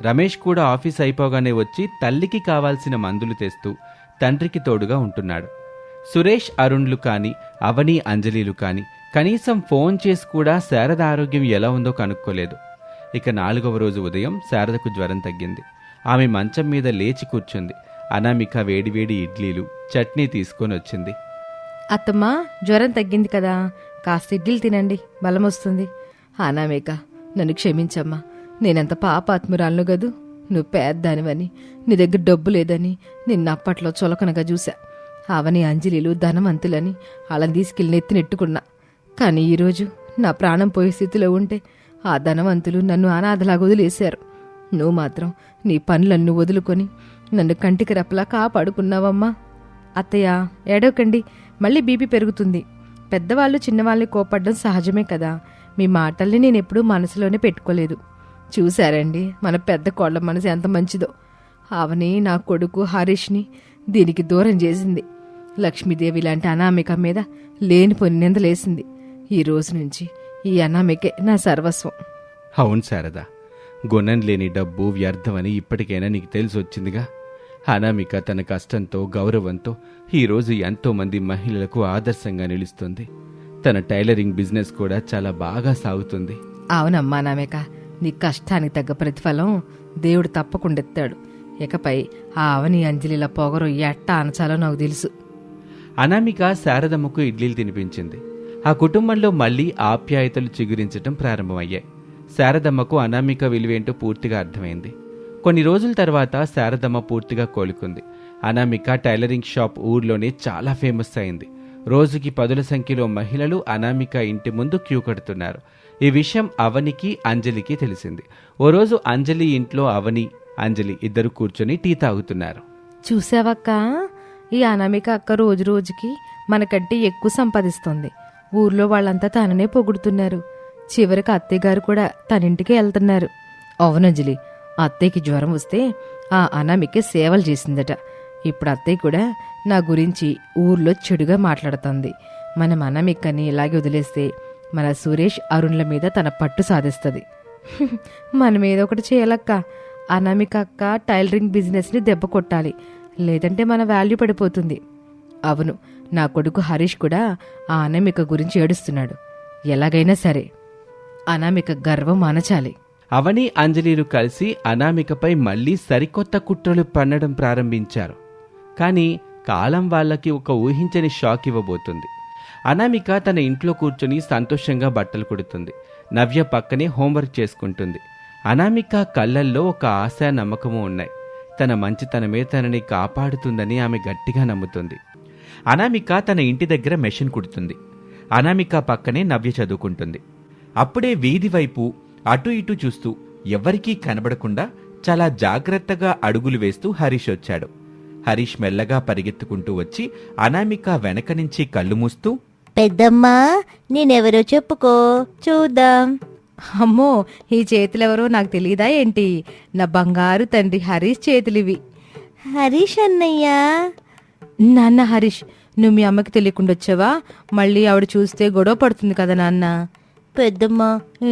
రమేష్ కూడా ఆఫీస్ అయిపోగానే వచ్చి తల్లికి కావాల్సిన మందులు తెస్తూ తండ్రికి తోడుగా ఉంటున్నాడు. సురేష్, అరుణ్లు కాని, అవని, అంజలిలు కాని కనీసం ఫోన్ చేసి కూడా శారద ఆరోగ్యం ఎలా ఉందో కనుక్కోలేదు. ఇక 4వ రోజు ఉదయం శారదకు జ్వరం తగ్గింది. ఆమె మంచం మీద లేచి కూర్చుంది. అనామిక వేడివేడి ఇడ్లీలు, చట్నీ తీసుకొని వచ్చింది. అత్తమ్మా, జ్వరం తగ్గింది కదా, కాస్త ఇడ్లీలు తినండి, బలం వస్తుంది. అనామిక, నన్ను క్షమించమ్మా. నేనంత పాపాత్మురాలను గదు. నువ్వు పేద్దానివని, నీ దగ్గర డబ్బు లేదని నిన్న అప్పట్లో చులకనగా చూశా. అవని, అంజలిలు ధనవంతులని అలా తీసుకెళ్ళి నెత్తినెట్టుకున్నా. కానీ ఈరోజు నా ప్రాణం పోయే స్థితిలో ఉంటే ఆ ధనవంతులు నన్ను అనాథలాగా వదిలేశారు. నువ్వు మాత్రం నీ పనులన్నీ వదులుకొని నన్ను కంటికి రెప్పలా కాపాడుకున్నావమ్మా. అత్తయ్య, ఏడవకండి, మళ్ళీ బీపీ పెరుగుతుంది. పెద్దవాళ్ళు చిన్నవాళ్ళని కోపడ్డం సహజమే కదా. మీ మాటల్ని నేనెప్పుడూ మనసులోనే పెట్టుకోలేదు. చూశారండి మన పెద్ద కోళ్ళ మనసు ఎంత మంచిదో. అవని నా కొడుకు హరీష్ని దీనికి దూరం చేసింది. లక్ష్మీదేవి లాంటి అనామిక మీద లేనిపోని నిందలేసింది. ఈ రోజు నుంచి ఈ అనామికే నా సర్వస్వం. అవును శారద, గుణం లేని డబ్బు వ్యర్థమని ఇప్పటికైనా నీకు తెలిసి వచ్చిందిగా. అనామిక తన కష్టంతో, గౌరవంతో ఈరోజు ఎంతో మంది మహిళలకు ఆదర్శంగా నిలుస్తుంది. తన టైలరింగ్ బిజినెస్ కూడా చాలా బాగా సాగుతుంది. అవునమ్మా అనామిక, నీ కష్టానికి తగ్గ ప్రతిఫలం దేవుడు తప్పకుండా ఇస్తాడు. ఇకపై ఆ అవని, అంజలిల పొగరు ఎట్టా అనచాలో నాకు తెలుసు. అనామిక శారదమ్మకు ఇడ్లీలు తినిపించింది. ఆ కుటుంబంలో మళ్లీ ఆప్యాయతలు చిగురించటం ప్రారంభమయ్యాయి. శారదమ్మకు అనామిక విలువేంటో పూర్తిగా అర్థమైంది. కొన్ని రోజుల తర్వాత శారదమ్మ పూర్తిగా కోలుకుంది. అనామిక టైలరింగ్ షాప్ ఊర్లోనే చాలా ఫేమస్ అయింది. రోజుకి 10ల సంఖ్యలో మహిళలు అనామిక ఇంటి ముందు క్యూ కడుతున్నారు. ఈ విషయం అవనికి, అంజలికి తెలిసింది. ఓ రోజు అంజలి ఇంట్లో అవని, అంజలి ఇద్దరు కూర్చొని టీ తాగుతున్నారు. చూసావక్క, ఈ అనామిక అక్క రోజు రోజుకి మనకంటే ఎక్కువ సంపాదిస్తుంది. ఊర్లో వాళ్ళంతా తననే పొగుడుతున్నారు. చివరికి అత్తయ్య గారు కూడా తనింటికే వెళ్తున్నారు. అవునంజలి, అత్తయ్యకి జ్వరం వస్తే ఆ అనామికే సేవలు చేసిందట. ఇప్పుడు అత్తయ్య కూడా నా గురించి ఊర్లో చెడుగా మాట్లాడుతోంది. మనం అనామికని ఇలాగే వదిలేస్తే మన సురేష్, అరుణ్ల మీద తన పట్టు సాధిస్తుంది. మనం ఏదో ఒకటి చేయాలక్క. అనామిక అక్క టైలరింగ్ బిజినెస్ని దెబ్బ కొట్టాలి, లేదంటే మన వాల్యూ పడిపోతుంది. అవును, నా కొడుకు హరీష్ కూడా ఆ అనామిక గురించి ఏడుస్తున్నాడు. ఎలాగైనా సరే అనామిక గర్వం అనచాలి. అవని, అంజలిలు కలిసి అనామికపై మళ్లీ సరికొత్త కుట్రలు పన్నడం ప్రారంభించారు. కానీ కాలం వాళ్ళకి ఒక ఊహించని షాక్ ఇవ్వబోతుంది. అనామిక తన ఇంట్లో కూర్చొని సంతోషంగా బట్టలు కుడుతుంది. నవ్య పక్కనే హోంవర్క్ చేసుకుంటుంది. అనామిక కళ్ళల్లో ఒక ఆశ, నమ్మకము ఉన్నాయి. తన మంచితనమే తనని కాపాడుతుందని ఆమె గట్టిగా నమ్ముతుంది. అనామిక తన ఇంటి దగ్గర మెషిన్ కుడుతుంది. అనామిక పక్కనే నవ్య చదువుకుంటుంది. అప్పుడే వీధి వైపు అటు ఇటు చూస్తూ ఎవ్వరికీ కనబడకుండా చాలా జాగ్రత్తగా అడుగులు వేస్తూ హరీష్ వచ్చాడు. హరీష్ మెల్లగా పరిగెత్తుకుంటూ వచ్చి అనామిక వెనక నుంచి కళ్ళు మూస్తూ, పెద్దమ్మా, నేనెవరో చెప్పుకో చూద్దాం. అమ్మో, ఈ చేతులెవరో నాకు తెలియదా ఏంటి? నా బంగారు తండ్రి హరీష్ చేతులివి. హరీష్ అన్నయ్యా. నాన్న హరీష్, నువ్వు మీ అమ్మకి తెలియకుండా వచ్చావా? మళ్ళీ ఆవిడ చూస్తే గొడవ పడుతుంది కదా నాన్న. పెద్దమ్మ,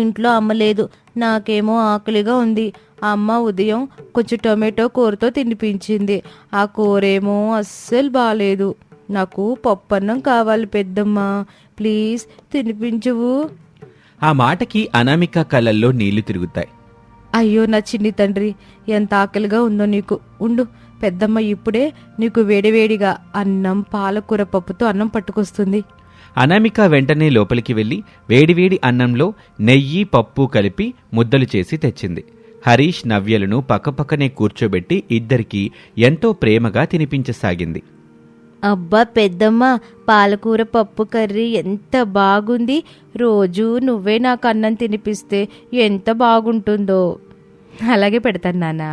ఇంట్లో అమ్మ లేదు, నాకేమో ఆకలిగా ఉంది. అమ్మ ఉదయం కొంచెం టొమాటో కూరతో తినిపించింది. ఆ కూరేమో అస్సలు బాలేదు. నాకు పప్పన్నం కావాలి పెద్దమ్మ, ప్లీజ్ తినిపించవు. ఆ మాటకి అనామిక కళ్ళల్లో నీళ్లు తిరుగుతాయి. అయ్యో నా చిన్ని తండ్రి, ఎంత ఆకలిగా ఉందో నీకు. ఉండు, పెద్దమ్మ ఇప్పుడే నీకు వేడివేడిగా అన్నం, పాలకూర పప్పుతో అన్నం పట్టుకొస్తుంది. అనామిక వెంటనే లోపలికి వెళ్లి వేడివేడి అన్నంలో నెయ్యి, పప్పు కలిపి ముద్దలు చేసి తెచ్చింది. హరీష్, నవ్యలను పక్కపక్కనే కూర్చోబెట్టి ఇద్దరికీ ఎంతో ప్రేమగా తినిపించసాగింది. అబ్బా పెద్దమ్మ, పాలకూర పప్పు కర్రీ ఎంత బాగుంది. రోజు నువ్వే నాకు అన్నం తినిపిస్తే ఎంత బాగుంటుందో. అలాగే పెడతాను నాన్న.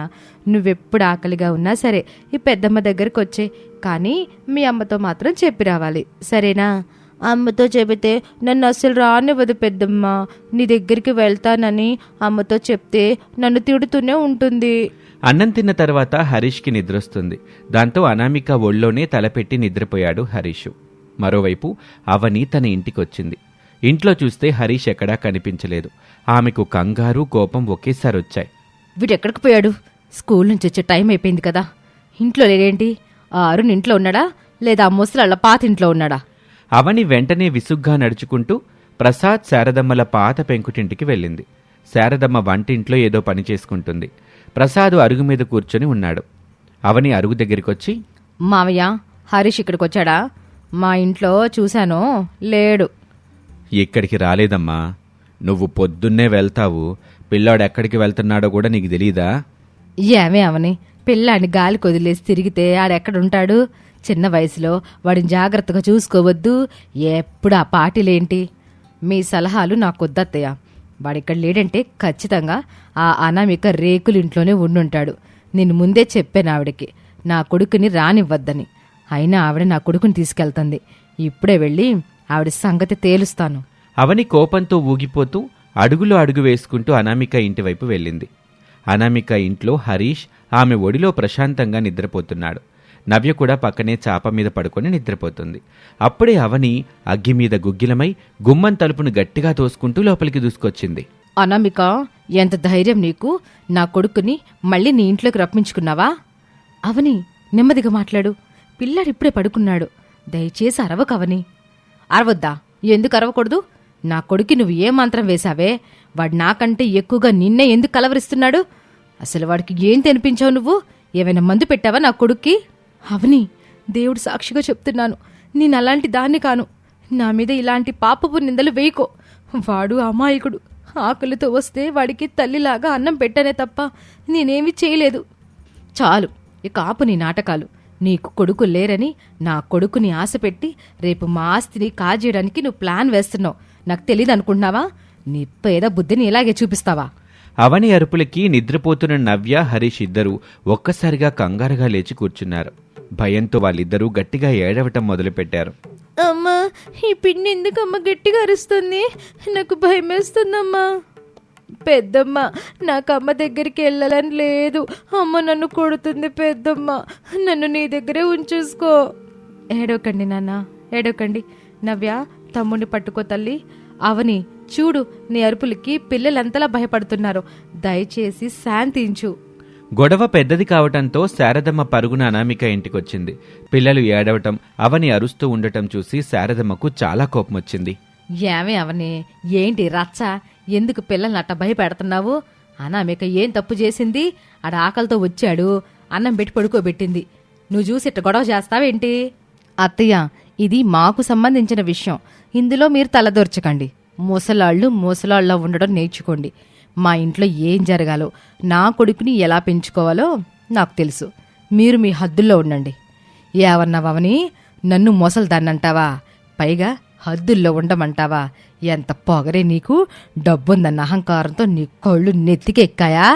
నువ్వెప్పుడు ఆకలిగా ఉన్నా సరే ఈ పెద్దమ్మ దగ్గరికి వచ్చే, కానీ మీ అమ్మతో మాత్రం చెప్పి రావాలి, సరేనా? అమ్మతో చెబితే నన్ను అస్సలు రానివ్వదు పెద్దమ్మ. నీ దగ్గరికి వెళ్తానని అమ్మతో చెప్తే నన్ను తిడుతూనే ఉంటుంది. అన్నం తిన్న తర్వాత హరీష్కి నిద్రొస్తుంది. దాంతో అనామిక ఒళ్ళోనే తలపెట్టి నిద్రపోయాడు హరీషు. మరోవైపు అవని తన ఇంటికొచ్చింది. ఇంట్లో చూస్తే హరీష్ ఎక్కడా కనిపించలేదు. ఆమెకు కంగారు, కోపం ఒకేసారి వచ్చాయి. వీడెక్కడికి పోయాడు? స్కూల్ నుంచి వచ్చే టైం అయిపోయింది కదా, ఇంట్లో లేడేంటి? ఆ అరుణ్ ఇంట్లో ఉన్నాడా, లేదా ఆ ముసలాళ్ళ పాత ఇంట్లో ఉన్నాడా? అవని వెంటనే విసుగ్గా నడుచుకుంటూ ప్రసాద్ శారదమ్మల పాత పెంకుటింటికి వెళ్ళింది. శారదమ్మ వంటింట్లో ఏదో పని చేసుకుంటుంది. ప్రసాద్ అరుగు మీద కూర్చొని ఉన్నాడు. అవని అరుగు దగ్గరికొచ్చి, మావయ్య, హరీష్ ఇక్కడికి వచ్చాడా? మా ఇంట్లో చూశాను, లేడు. ఇక్కడికి రాలేదమ్మా. నువ్వు పొద్దున్నే వెళ్తావు. పిల్లాడు ఎక్కడికి వెళ్తున్నాడో కూడా నీకు తెలీదా? ఏమే అవని, పిల్లాడిని గాలికి వదిలేసి తిరిగితే ఆడెక్కడుంటాడు? చిన్న వయసులో వాడిని జాగ్రత్తగా చూసుకోవద్దు. ఎప్పుడు ఆ పార్టీలేంటి? మీ సలహాలు నాకొద్దత్తయ్య. వాడిక్కడ లేడంటే ఖచ్చితంగా ఆ అనామిక రేకులింట్లోనే ఉండుంటాడు. నేను ముందే చెప్పాను ఆవిడకి నా కొడుకుని రానివ్వద్దని. అయినా ఆవిడ నా కొడుకుని తీసుకెళ్తుంది. ఇప్పుడే వెళ్ళి ఆవిడ సంగతి తేలుస్తాను. అవని కోపంతో ఊగిపోతూ అడుగులో అడుగు వేసుకుంటూ అనామిక ఇంటివైపు వెళ్ళింది. అనామిక ఇంట్లో హరీష్ ఆమె ఒడిలో ప్రశాంతంగా నిద్రపోతున్నాడు. నవ్య కూడా పక్కనే చాప మీద పడుకొని నిద్రపోతుంది. అప్పుడే అవని అగ్గి మీద గుగ్గిలమై గుమ్మం తలుపును గట్టిగా తోసుకుంటూ లోపలికి దూసుకొచ్చింది. అనామిక, ఎంత ధైర్యం నీకు? నా కొడుకుని మళ్ళీ నీ ఇంట్లోకి రప్పించుకున్నావా? అవని, నెమ్మదిగా మాట్లాడు. పిల్లాడిప్పుడే పడుకున్నాడు. దయచేసి అరవకవని. అరవద్దా? ఎందుకు అరవకూడదు? నా కొడుకు నువ్వు ఏ మంత్రం వేశావే? వాడు నాకంటే ఎక్కువగా నిన్నే ఎందుకు కలవరిస్తున్నాడు? అసలు వాడికి ఏం తినిపించావు నువ్వు? ఏమైనా మందు పెట్టావా నా కొడుక్కి? అవని, దేవుడు సాక్షిగా చెప్తున్నాను, నేను అలాంటి దాన్ని కాను. నా మీద ఇలాంటి పాపపు నిందలు వేయకో. వాడు అమాయకుడు. ఆకలితో వస్తే వాడికి తల్లిలాగా అన్నం పెట్టనే తప్ప నేనేమీ చేయలేదు. చాలు, ఇక ఆపు నీ నాటకాలు. నీకు కొడుకు లేరని నా కొడుకుని ఆశపెట్టి రేపు మా ఆస్తిని కాజేయడానికి నువ్వు ప్లాన్ వేస్తున్నావు. నాకు తెలీదు అనుకుంటున్నావా? నీ పేద బుద్ధిని ఇలాగే చూపిస్తావా? అవని అరుపులకి నిద్రపోతున్న నవ్య, హరీష్ ఇద్దరూ ఒక్కసారిగా కంగారుగా లేచి కూర్చున్నారు. భయంతో వాళ్ళిద్దరూ గట్టిగా ఏడవటం మొదలుపెట్టారు. అమ్మా, ఈ పిన్ని ఎందుకమ్మా గట్టిగా అరుస్తుంది? నాకు భయమేస్తుందమ్మా. పెద్దమ్మ, నాకు అమ్మ దగ్గరికి వెళ్ళాలని లేదు. అమ్మ నన్ను కొడుతుంది. పెద్దమ్మ, నన్ను నీ దగ్గరే ఉంచేసుకో. ఏడవకండి నాన్న, ఏడవకండి. నవ్య, తమ్ముడిని పట్టుకో తల్లి. అవని, చూడు నీ అరుపులకి పిల్లలంతలా భయపడుతున్నారు. దయచేసి శాంతించు. గొడవ పెద్దది కావటంతో శారదమ్మ పరుగున అనామిక ఇంటికొచ్చింది. పిల్లలు ఏడవటం, అవని అరుస్తూ ఉండటం చూసి శారదమ్మకు చాలా కోపమొచ్చింది. ఏమే అవని, ఏంటి రచ్చ? ఎందుకు పిల్లల్ని అట్ట భయపెడుతున్నావు? అనామిక ఏం తప్పు చేసింది? ఆడ ఆకలితో వచ్చాడు, అన్నం పెట్టి పడుకోబెట్టింది. నువ్వు చూసి ఇట్ట గొడవ చేస్తావేంటి? అత్తయ్య, ఇది మాకు సంబంధించిన విషయం. ఇందులో మీరు తలదూర్చకండి. ముసలాళ్ళ ఉండడం నేర్చుకోండి. మా ఇంట్లో ఏం జరగాలో, నా కొడుకుని ఎలా పెంచుకోవాలో నాకు తెలుసు. మీరు మీ హద్దుల్లో ఉండండి. ఏవన్నావని నన్ను మొసలుదాన్నంటావా? పైగా హద్దుల్లో ఉండమంటావా? ఎంత పొగరే నీకు! డబ్బుందన్న అహంకారంతో నీ కళ్ళు నెత్తికెక్కాయా?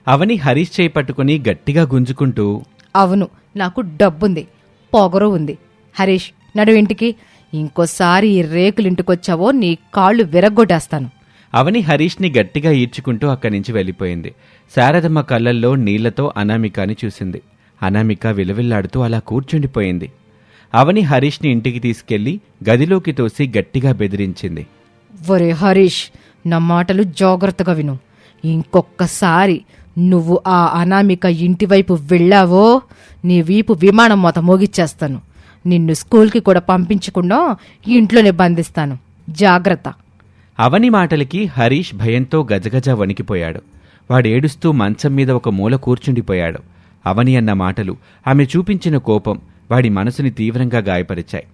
అవని హరీష్ చేయి పట్టుకుని గట్టిగా గుంజుకుంటూ, అవును, నాకు డబ్బుంది, పొగరు ఉంది. హరీష్, నడువింటికి. ఇంకోసారి ఈ రేకులింటికొచ్చావో నీ కాళ్ళు విరగ్గొట్టేస్తాను. అవని హరీష్ని గట్టిగా ఈడ్చుకుంటూ అక్కడి నుంచి వెళ్ళిపోయింది. శారదమ్మ కళ్ళల్లో నీళ్లతో అనామికాని చూసింది. అనామిక విలవిల్లాడుతూ అలా కూర్చుండిపోయింది. అవని హరీష్ని ఇంటికి తీసుకెళ్లి గదిలోకి తోసి గట్టిగా బెదిరించింది. ఒరే హరీష్, నా మాటలు జాగ్రత్తగా విను. ఇంకొక్కసారి నువ్వు ఆ అనామిక ఇంటివైపు వెళ్ళావో నీ వీపు విమానం మొత మోగిచ్చేస్తాను. నిన్ను స్కూల్కి కూడా పంపించకుండా ఇంట్లోనే బంధిస్తాను. జాగ్రత్త. అవని మాటలకి హరీష్ భయంతో గజగజ వణికిపోయాడు. వాడేడుస్తూ మంచం మీద ఒక మూల కూర్చుండిపోయాడు. అవని అన్న మాటలు, ఆమె చూపించిన కోపం వాడి మనసుని తీవ్రంగా గాయపరిచాయి.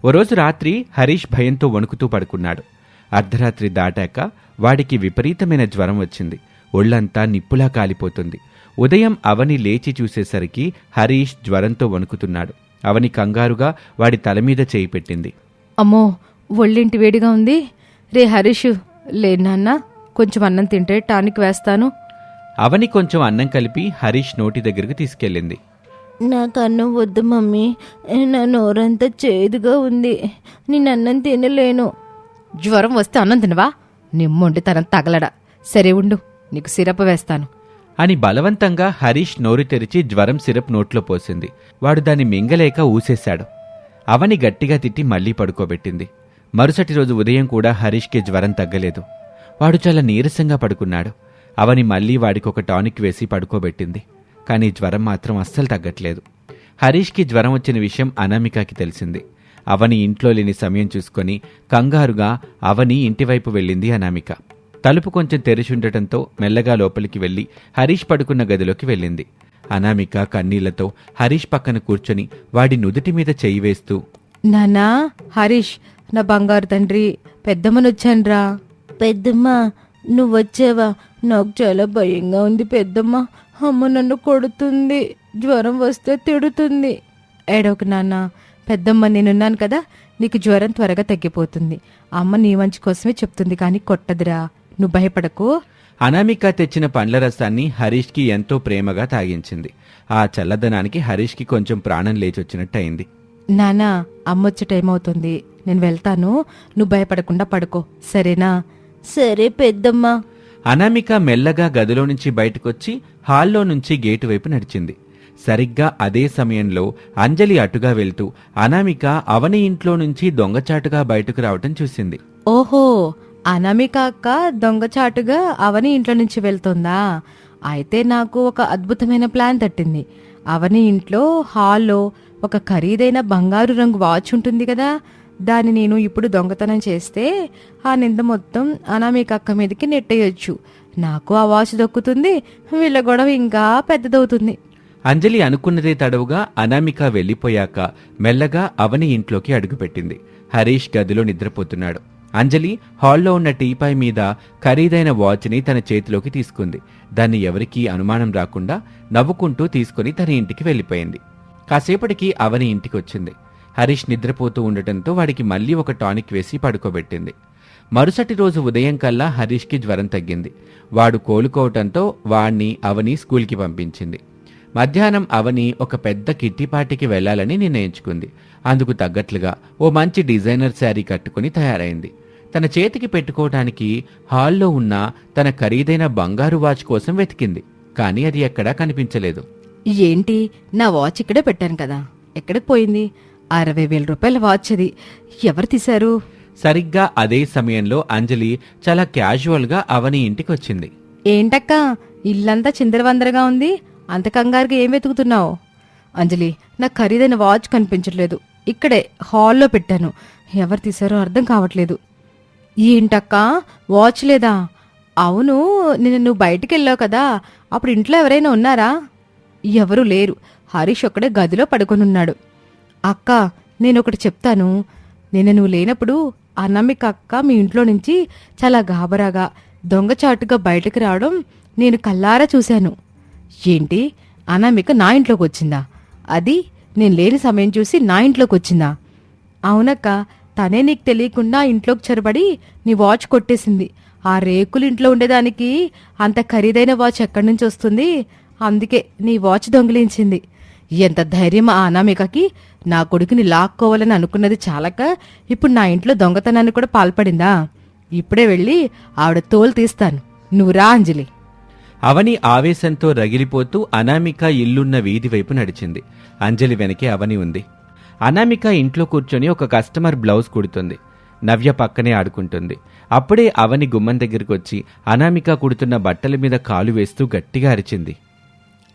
ఓ రోజు రాత్రి హరీష్ భయంతో వణుకుతూ పడుకున్నాడు. అర్ధరాత్రి దాటాక వాడికి విపరీతమైన జ్వరం వచ్చింది. ఒళ్లంతా నిప్పులా కాలిపోతుంది. ఉదయం అవని లేచి చూసేసరికి హరీష్ జ్వరంతో వణుకుతున్నాడు. అవని కంగారుగా వాడి తలమీద చేయి పెట్టింది. అమ్మో, ఒళ్ళింటి వేడిగా ఉంది. రే హరీషు, లే నాన్న, కొంచెం అన్నం తింటే టానిక్ వేస్తాను. అవని కొంచెం అన్నం కలిపి హరీష్ నోటి దగ్గరకు తీసుకెళ్ళింది. నాకు అన్నం వద్దు మమ్మీ, నా నోరంతా చేదుగా ఉంది, నేను అన్నం తినలేను. జ్వరం వస్తే అన్నం తినవా? నిమ్ముండితనం తగలడా. సరే ఉండు, నీకు సిరప్ వేస్తాను అని బలవంతంగా హరీష్ నోరు తెరిచి జ్వరం సిరప్ నోట్లో పోసింది. వాడు దాన్ని మింగలేక ఊసేశాడు. అవని గట్టిగా తిట్టి మళ్లీ పడుకోబెట్టింది. మరుసటి రోజు ఉదయం కూడా హరీష్కి జ్వరం తగ్గలేదు. వాడు చాలా నీరసంగా పడుకున్నాడు. అవని మళ్లీ వాడికొక టానిక్ వేసి పడుకోబెట్టింది. కానీ జ్వరం మాత్రం అస్సలు తగ్గట్లేదు. హరీష్కి జ్వరం వచ్చిన విషయం అనామికకి తెలిసింది. అవని ఇంట్లో లేని సమయం చూసుకొని కంగారుగా అవని ఇంటివైపు వెళ్ళింది అనామిక. తలుపు కొంచెం తెరిచుండటంతో మెల్లగా లోపలికి వెళ్లి హరీష్ పడుకున్న గదిలోకి వెళ్ళింది. అనామిక కన్నీళ్లతో హరీష్ పక్కన కూర్చొని వాడి నుదుటి మీద చెయ్యి వేస్తూ, నానా హరీష్, నా బంగారు తండ్రి, పెద్దమ్మనొచ్చాన్రా. పెద్దమ్మ నువ్వొచ్చావా? నాకు చాలా భయంగా ఉంది పెద్దమ్మ. అమ్మ నన్ను కొడుతుంది, జ్వరం వస్తే తిడుతుంది. ఏడవకు నాన్న, పెద్దమ్మ నేనున్నాను కదా, నీకు జ్వరం త్వరగా తగ్గిపోతుంది. అమ్మ నీ మంచి కోసమే చెప్తుంది కానీ కొట్టదురా, నువ్వు భయపడకు. అనామిక తెచ్చిన పండ్ల రసాన్ని హరీష్కి ఎంతో ప్రేమగా తాగించింది. ఆ చల్లదనానికి హరీష్కి కొంచెం ప్రాణం లేచొచ్చినట్టయింది. నానా అమ్మొచ్చే టైం అవుతుంది, నేను వెళ్తాను, నువ్వు భయపడకుండా పడుకో, సరేనా? సరే పెద్దమ్మ. అనామిక మెల్లగా గదిలో నుంచి బయటకొచ్చి హాల్లో నుంచి గేటు వైపు నడిచింది. సరిగ్గా అదే సమయంలో అంజలి అటుగా వెళ్తూ అనామిక అవని ఇంట్లో నుంచి దొంగచాటుగా బయటకు రావటం చూసింది. ఓహో, అనామిక అక్క దొంగచాటుగా అవని ఇంట్లో నుంచి వెళ్తుందా? అయితే నాకు ఒక అద్భుతమైన ప్లాన్ తట్టింది. అవని ఇంట్లో హాల్లో ఒక ఖరీదైన బంగారు రంగు వాచ్ ఉంటుంది కదా, దాన్ని నేను ఇప్పుడు దొంగతనం చేస్తే ఆ నింద మొత్తం అనామిక అక్క మీదకి నెట్టేయొచ్చు. నాకు ఆ వాచ్ దొక్కుతుంది, వీళ్ళ గొడవ ఇంకా పెద్దదవుతుంది. అంజలి అనుకున్నదే తడవుగా అనామిక వెళ్లిపోయాక మెల్లగా అవని ఇంట్లోకి అడుగుపెట్టింది. హరీష్ గదిలో నిద్రపోతున్నాడు. అంజలి హాల్లో ఉన్న టీపాయ్ మీద ఖరీదైన వాచ్ని తన చేతిలోకి తీసుకుంది. దాన్ని ఎవరికీ అనుమానం రాకుండా నవ్వుకుంటూ తీసుకుని తన ఇంటికి వెళ్లిపోయింది. కాసేపటికి అవని ఇంటికొచ్చింది. హరీష్ నిద్రపోతూ ఉండటంతో వాడికి మళ్లీ ఒక టానిక్ వేసి పడుకోబెట్టింది. మరుసటి రోజు ఉదయం కల్లా హరీష్కి జ్వరం తగ్గింది. వాడు కోలుకోవటంతో వాణ్ణి అవని స్కూల్కి పంపించింది. మధ్యాహ్నం అవని ఒక పెద్ద కిట్టి పార్టీకి వెళ్లాలని నిర్ణయించుకుంది. అందుకు తగ్గట్లుగా ఓ మంచి డిజైనర్ శారీ కట్టుకుని తయారైంది. తన చేతికి పెట్టుకోవటానికి హాల్లో ఉన్న తన ఖరీదైన బంగారు వాచ్ కోసం వెతికింది. కానీ అది ఎక్కడా కనిపించలేదు. ఏంటి, నా వాచ్ ఇక్కడే పెట్టాను కదా, ఎక్కడికి పోయింది? 60,000 రూపాయల వాచ్ అది, ఎవరు తీశారు? సరిగ్గా అదే సమయంలో అంజలి చాలా క్యాజువల్గా అవని ఇంటికొచ్చింది. ఏంటక్కా ఇల్లంతా చిందరవందరగా ఉంది, అంత కంగారుగా ఏం వెతుకుతున్నావు? అంజలి, నాకు ఖరీదైన వాచ్ కనిపించట్లేదు, ఇక్కడే హాల్లో పెట్టాను, ఎవరు తీశారో అర్థం కావట్లేదు. ఏంటక్కా వాచ్ లేదా? అవును, నిన్న నువ్వు బయటికి వెళ్ళావు కదా, అప్పుడు ఇంట్లో ఎవరైనా ఉన్నారా? ఎవరూ లేరు, హరీష్ ఒక్కడే గదిలో పడుకొనున్నాడు. అక్క, నేనొకటి చెప్తాను. నిన్న నువ్వు లేనప్పుడు అనామిక అక్క మీ ఇంట్లో నుంచి చాలా గాబరాగా దొంగచాటుగా బయటకు రావడం నేను కల్లారా చూశాను. ఏంటి, అనామిక నా ఇంట్లోకి వచ్చిందా? అది నేను లేని సమయం చూసి నా ఇంట్లోకి వచ్చిందా? అవునక్క, తనే నీకు తెలియకుండా ఇంట్లోకి చొరబడి నీ వాచ్ కొట్టేసింది. ఆ రేకులు ఇంట్లో ఉండేదానికి అంత ఖరీదైన వాచ్ ఎక్కడి నుంచి వస్తుంది? అందుకే నీ వాచ్ దొంగిలించింది. ఎంత ధైర్యం ఆ అనామికకి! నా కొడుకుని లాక్కోవాలని అనుకున్నది చాలక ఇప్పుడు నా ఇంట్లో దొంగతనాన్ని కూడా పాల్పడిందా? ఇప్పుడే వెళ్ళి ఆవిడ తోలు తీస్తాను, నువ్వు రా అంజలి. అవని ఆవేశంతో రగిలిపోతూ అనామిక ఇల్లున్న వీధి వైపు నడిచింది. అంజలి వెనకే అవని ఉంది. అనామిక ఇంట్లో కూర్చొని ఒక కస్టమర్ బ్లౌజ్ కుడుతుంది. నవ్య పక్కనే ఆడుకుంటుంది. అప్పుడే అవని గుమ్మం దగ్గరికి వచ్చి అనామిక కుడుతున్న బట్టల మీద కాలు వేస్తూ గట్టిగా అరిచింది.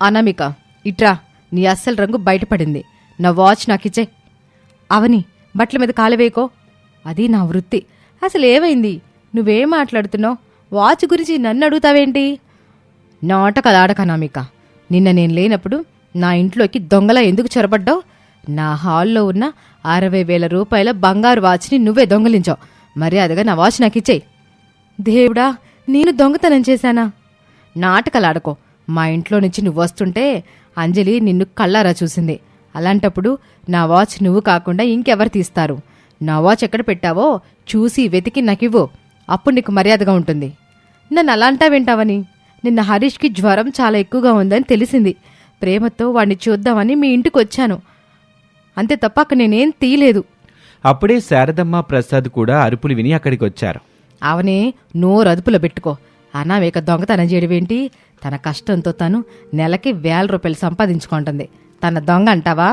అనామిక, ఇట్రా, నీ అస్సలు రంగు బయటపడింది, నా వాచ్ నాకిచ్చే. అవని, బట్టల మీద కాలు వేయకో, అది నా వృత్తి. అసలు ఏమైంది? నువ్వేం మాట్లాడుతున్నావు? వాచ్ గురించి నన్ను అడుగుతావేంటి? నాటకలాడక అనామిక, నిన్న నేను లేనప్పుడు నా ఇంట్లోకి దొంగలా ఎందుకు చొరబడ్డావు? నా హాల్లో ఉన్న 60,000 రూపాయల బంగారు వాచ్ని నువ్వే దొంగలించావు. మర్యాదగా నా వాచ్ నాకిచ్చేయి. దేవుడా, నేను దొంగతనం చేశానా? నాటకలాడకో. మా ఇంట్లో నుంచి నువ్వు వస్తుంటే అంజలి నిన్ను కళ్ళారా చూసింది. అలాంటప్పుడు నా వాచ్ నువ్వు కాకుండా ఇంకెవరు తీస్తారు? నా వాచ్ ఎక్కడ పెట్టావో చూసి వెతికి నాకివ్వు, అప్పుడు నీకు మర్యాదగా ఉంటుంది. నన్ను అలా అంటావేంటావని? నిన్న హరీష్కి జ్వరం చాలా ఎక్కువగా ఉందని తెలిసింది. ప్రేమతో వాడిని చూద్దామని మీ ఇంటికి వచ్చాను, అంతే తప్ప అక్కడ నేనేం తీయలేదు. అప్పుడే శారదమ్మ ప్రసాద్ కూడా అరుపులు విని అక్కడికొచ్చారు. అవనే నోరు అదుపులో పెట్టుకో. అనామిక దొంగతనం చేయడమేంటి? తన కష్టంతో తను నెలకి 1000 రూపాయలు సంపాదించుకుంటుంది. తన దొంగ అంటావా?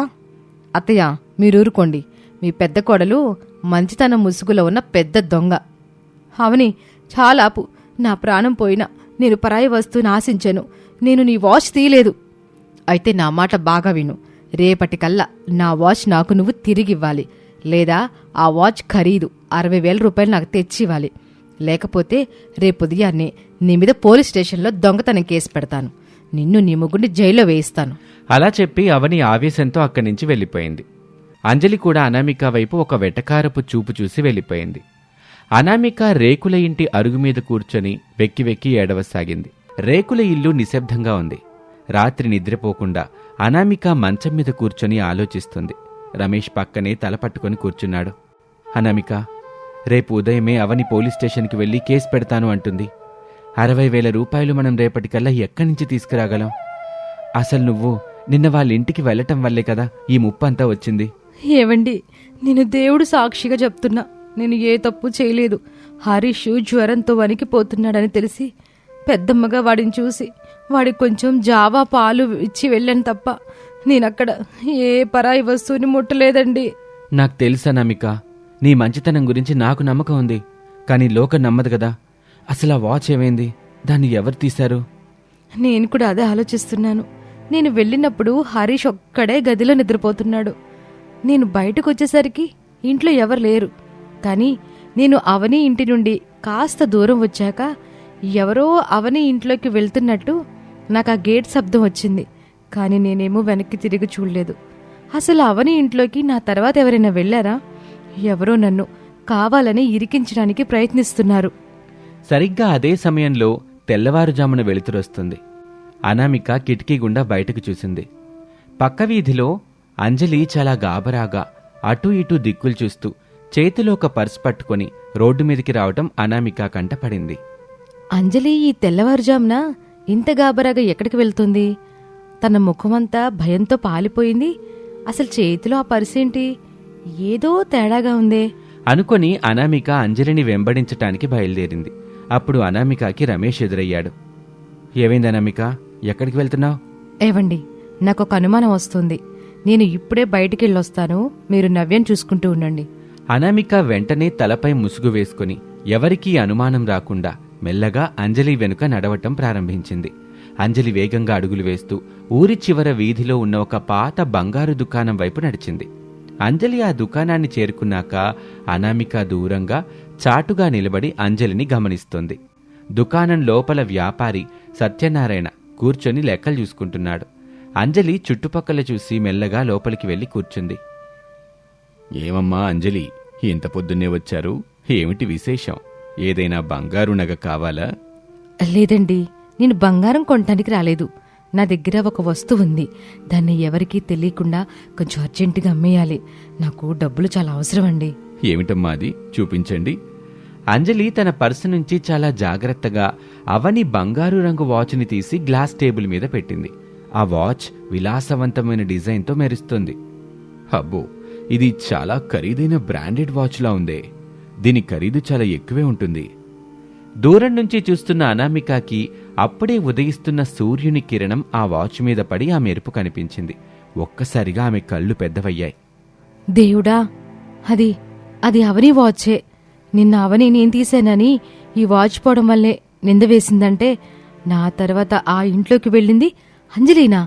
అత్తయ్య, మీరు ఊరుకోండి. మీ పెద్ద కోడలు మంచితనం ముసుగులో ఉన్న పెద్ద దొంగ. అవని, చాలా ఆపు. నా ప్రాణం పోయినా నేను పరాయి వస్తువుని ఆశించాను. నేను నీ వాచ్ తీయలేదు. అయితే నా మాట బాగా విను. రేపటికల్లా నా వాచ్ నాకు నువ్వు తిరిగివ్వాలి. లేదా ఆ వాచ్ ఖరీదు 60,000 రూపాయలు నాకు తెచ్చివ్వాలి. లేకపోతే రేపు ఉదయాన్నే నీ మీద పోలీస్ స్టేషన్లో దొంగతనం కేసు పెడతాను. నిన్ను నీ ముగ్గురిని జైల్లో వేయిస్తాను. అలా చెప్పి అవని ఆవేశంతో అక్కడి నుంచి వెళ్ళిపోయింది. అంజలి కూడా అనామిక వైపు ఒక వెటకారపు చూపు చూసి వెళ్ళిపోయింది. అనామిక రేకుల ఇంటి అరుగు మీద కూర్చొని వెక్కి వెక్కి ఏడవసాగింది. రేకుల ఇల్లు నిశ్శబ్దంగా ఉంది. రాత్రి నిద్రపోకుండా అనామిక మంచం మీద కూర్చొని ఆలోచిస్తుంది. రమేష్ పక్కనే తల పట్టుకొని కూర్చున్నాడు. అనామిక, రేపు ఉదయమే అవని పోలీస్ స్టేషన్కి వెళ్ళి కేసు పెడతాను అంటుంది. 60,000 రూపాయలు మనం రేపటికల్లా ఎక్కడి నుంచి తీసుకురాగలం? అసలు నువ్వు నిన్న వాళ్ళ ఇంటికి వెళ్లటం వల్లే కదా ఈ ముప్పంతా వచ్చింది. ఏవండి, నేను దేవుడు సాక్షిగా చెప్తున్నా, నేను ఏ తప్పు చేయలేదు. హరీష్ జ్వరంతో వణికిపోతున్నాడని తెలిసి పెద్దమ్మగా వాడిని చూసి వాడికి కొంచెం జావా పాలు ఇచ్చి వెళ్ళాను తప్ప నేనక్కడ ఏ పరాయి వస్తువుని ముట్టలేదండి. నాకు తెలుసా నమిక, నీ మంచితనం గురించి నాకు నమ్మకం ఉంది. కానీ లోకం నమ్మదు కదా. అసలు ఆ వాచ్ ఏమైంది? దాన్ని ఎవరు తీశారు? నేను కూడా అదే ఆలోచిస్తున్నాను. నేను వెళ్ళినప్పుడు హరీష్ ఒక్కడే గదిలో నిద్రపోతున్నాడు. నేను బయటకు వచ్చేసరికి ఇంట్లో ఎవరు లేరు. కానీ నేను అవని ఇంటి నుండి కాస్త దూరం వచ్చాక ఎవరో అవని ఇంట్లోకి వెళ్తున్నట్టు నాకు ఆ గేట్ శబ్దం వచ్చింది. కానీ నేనేమో వెనక్కి తిరిగి చూడలేదు. అసలు అవని ఇంట్లోకి నా తర్వాత ఎవరైనా వెళ్ళారా? ఎవరో నన్ను కావాలని ఇరికించడానికి ప్రయత్నిస్తున్నారు. సరిగ్గా అదే సమయంలో తెల్లవారుజామున వెలుతురొస్తుంది. అనామిక కిటికీ గుండా బయటకు చూసింది. పక్క వీధిలో అంజలి చాలా గాబరాగా అటూ ఇటూ దిక్కులు చూస్తూ చేతిలో ఒక పర్స్ పట్టుకొని రోడ్డు మీదకి రావటం అనామిక కంట పడింది. అంజలి ఈ తెల్లవారుజామున ఇంత గాబరాగా ఎక్కడికి వెళ్తుంది? తన ముఖమంతా భయంతో పాలిపోయింది. అసలు చేతిలో ఆ పర్సేంటి? ఏదో తేడాగా ఉందే అనుకొని అనామిక అంజలిని వెంబడించటానికి బయలుదేరింది. అప్పుడు అనామికకి రమేష్ ఎదురయ్యాడు. ఏమైంది అనామిక, ఎక్కడికి వెళ్తున్నావు? ఏవండి, నాకొక అనుమానం వస్తుంది. నేను ఇప్పుడే బయటికెళ్ళొస్తాను, మీరు నవ్యం చూసుకుంటూ ఉండండి. అనామిక వెంటనే తలపై ముసుగు వేసుకుని ఎవరికీ అనుమానం రాకుండా మెల్లగా అంజలి వెనుక నడవటం ప్రారంభించింది. అంజలి వేగంగా అడుగులు వేస్తూ ఊరి చివర వీధిలో ఉన్న ఒక పాత బంగారు దుకాణం వైపు నడిచింది. అంజలి ఆ దుకాణాన్ని చేరుకున్నాక అనామిక దూరంగా చాటుగా నిలబడి అంజలిని గమనిస్తోంది. దుకాణం లోపల వ్యాపారి సత్యనారాయణ కూర్చొని లెక్కలు చూసుకుంటున్నాడు. అంజలి చుట్టుపక్కల చూసి మెల్లగా లోపలికి వెళ్లి కూర్చుంది. ఏమమ్మా అంజలి, ఇంత పొద్దున్నే వచ్చారు? ఏమిటి విశేషం? ఏదైనా బంగారు నగ కావాలా? లేదండి, నేను బంగారం కొనటానికి రాలేదు. నా దగ్గర ఒక వస్తువు ఉంది. దాన్ని ఎవరికీ తెలియకుండా కొంచెం అర్జెంటుగా అమ్మేయాలి. నాకు డబ్బులు చాలా అవసరం అండి. ఏమిటమ్మా అది? చూపించండి. అంజలి తన పర్సు నుంచి చాలా జాగ్రత్తగా అవని బంగారు రంగు వాచ్ని తీసి గ్లాస్ టేబుల్ మీద పెట్టింది. ఆ వాచ్ విలాసవంతమైన డిజైన్తో మెరుస్తుంది. అబ్బో, ఇది చాలా ఖరీదైన బ్రాండెడ్ వాచ్లా ఉందే. దీని ఖరీదు చాలా ఎక్కువే ఉంటుంది. దూరం నుంచి చూస్తున్న అనామికకి అప్పుడే ఉదయిస్తున్న సూర్యుని కిరణం ఆ వాచ్ మీద పడి ఆ మెరుపు కనిపించింది. ఒక్కసారిగా ఆమె కళ్ళు పెద్దవయ్యాయి. దేవుడా, అది అవని వాచే. నిన్న అవని నేను తీశానని ఈ వాచ్ పోవడం వల్లే నింద వేసిందంటే నా తర్వాత ఆ ఇంట్లోకి వెళ్ళింది అంజలినా?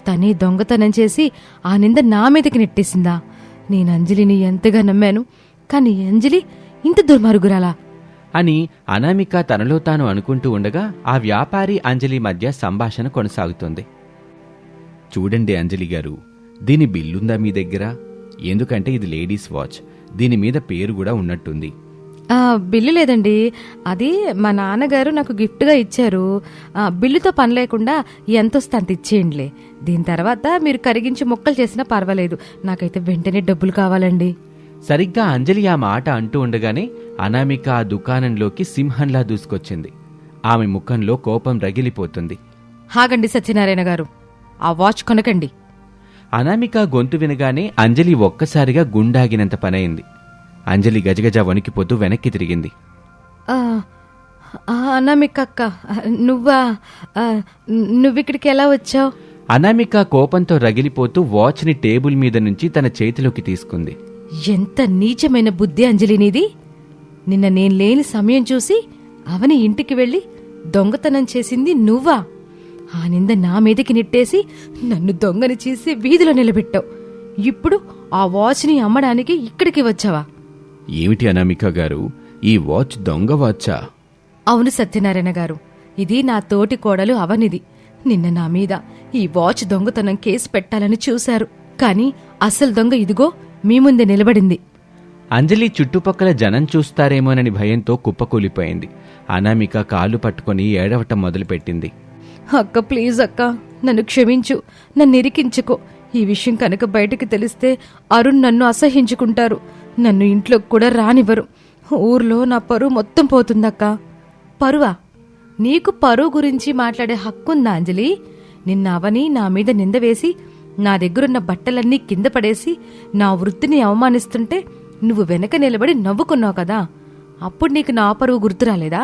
తనే దొంగతనం చేసి ఆ నింద నా మీదకి నెట్టేసిందా? నేను అంజలిని ఎంతగా నమ్మాను, కానీ అంజలి ఇంత దుర్మార్గురాలా అని అనామిక తనలో తాను అనుకుంటూ ఉండగా ఆ వ్యాపారి అంజలి మధ్య సంభాషణ కొనసాగుతుంది. చూడండి అంజలి గారు, దీని బిల్లుందా మీ దగ్గర? ఎందుకంటే ఇది లేడీస్ వాచ్, దీని మీద పేరు కూడా ఉన్నట్టుంది. బిల్లు లేదండి, అది మా నాన్నగారు నాకు గిఫ్ట్గా ఇచ్చారు. బిల్లుతో పని లేకుండా ఎంతొస్తే అంత ఇచ్చేయండిలే. దీని తర్వాత మీరు కరిగించి ముక్కలు చేసినా పర్వాలేదు, నాకైతే వెంటనే డబ్బులు కావాలండి. సరిగ్గా అంజలి ఆ మాట అంటూ ఉండగానే అనామిక ఆ దుకాణంలోకి సింహంలా దూసుకొచ్చింది. ఆమె ముఖంలో కోపం రగిలిపోతుంది. హాగండి సత్యనారాయణ గారు, ఆ వాచ్ కొనకండి. అనామిక గొంతు వినగానే అంజలి ఒక్కసారిగా గుండాగినంత పనయింది. అంజలి గజగజ వణికిపోతూ వెనక్కి తిరిగింది. అనామిక అక్క, నువ్విక్కడికి ఎలా వచ్చావు? అనామిక కోపంతో రగిలిపోతూ వాచ్ని టేబుల్ మీద నుంచి తన చేతిలోకి తీసుకుంది. ఎంత నీచమైన బుద్ధి అంజలి నీది! నిన్న నేను లేని సమయం చూసి అవని ఇంటికి వెళ్ళి దొంగతనం చేసింది నువ్వా? ఆ నింద నా మీదకి నెట్టేసి నన్ను దొంగని చేసి వీధిలో నిలబెట్టావు. ఇప్పుడు ఆ వాచ్ని అమ్మడానికి ఇక్కడికి వచ్చావా? ఏమిటి అనామిక గారు, ఈ వాచ్ దొంగ వాచా? అవును సత్యనారాయణ గారు, ఇది నా తోటి కోడలు అవనిది. నిన్న నా మీద ఈ వాచ్ దొంగతనం కేసు పెట్టాలని చూశారు, కాని అసలు దొంగ ఇదిగో మీ ముందే నిలబడింది. అంజలి చుట్టుపక్కల జనం చూస్తారేమోనని భయంతో కుప్పకూలిపోయింది. అనామిక కాళ్ళు పట్టుకుని ఏడవటం మొదలుపెట్టింది. అక్క ప్లీజ్ అక్క, నన్ను క్షమించు, నన్ను ఇరికించుకో. ఈ విషయం కనుక బయటికి తెలిస్తే అరుణ్ నన్ను అసహించుకుంటారు, నన్ను ఇంట్లోకి కూడా రానివ్వరు. ఊర్లో నా పరువు మొత్తం పోతుందక్క. పరువా? నీకు పరువు గురించి మాట్లాడే హక్కుందా అంజలి? నిన్న అవని నా మీద నింద వేసి నా దగ్గరున్న బట్టలన్నీ కింద పడేసి నా వృత్తిని అవమానిస్తుంటే నువ్వు వెనక నిలబడి నవ్వుకున్నావు కదా, అప్పుడు నీకు నా పరువు గుర్తు రాలేదా?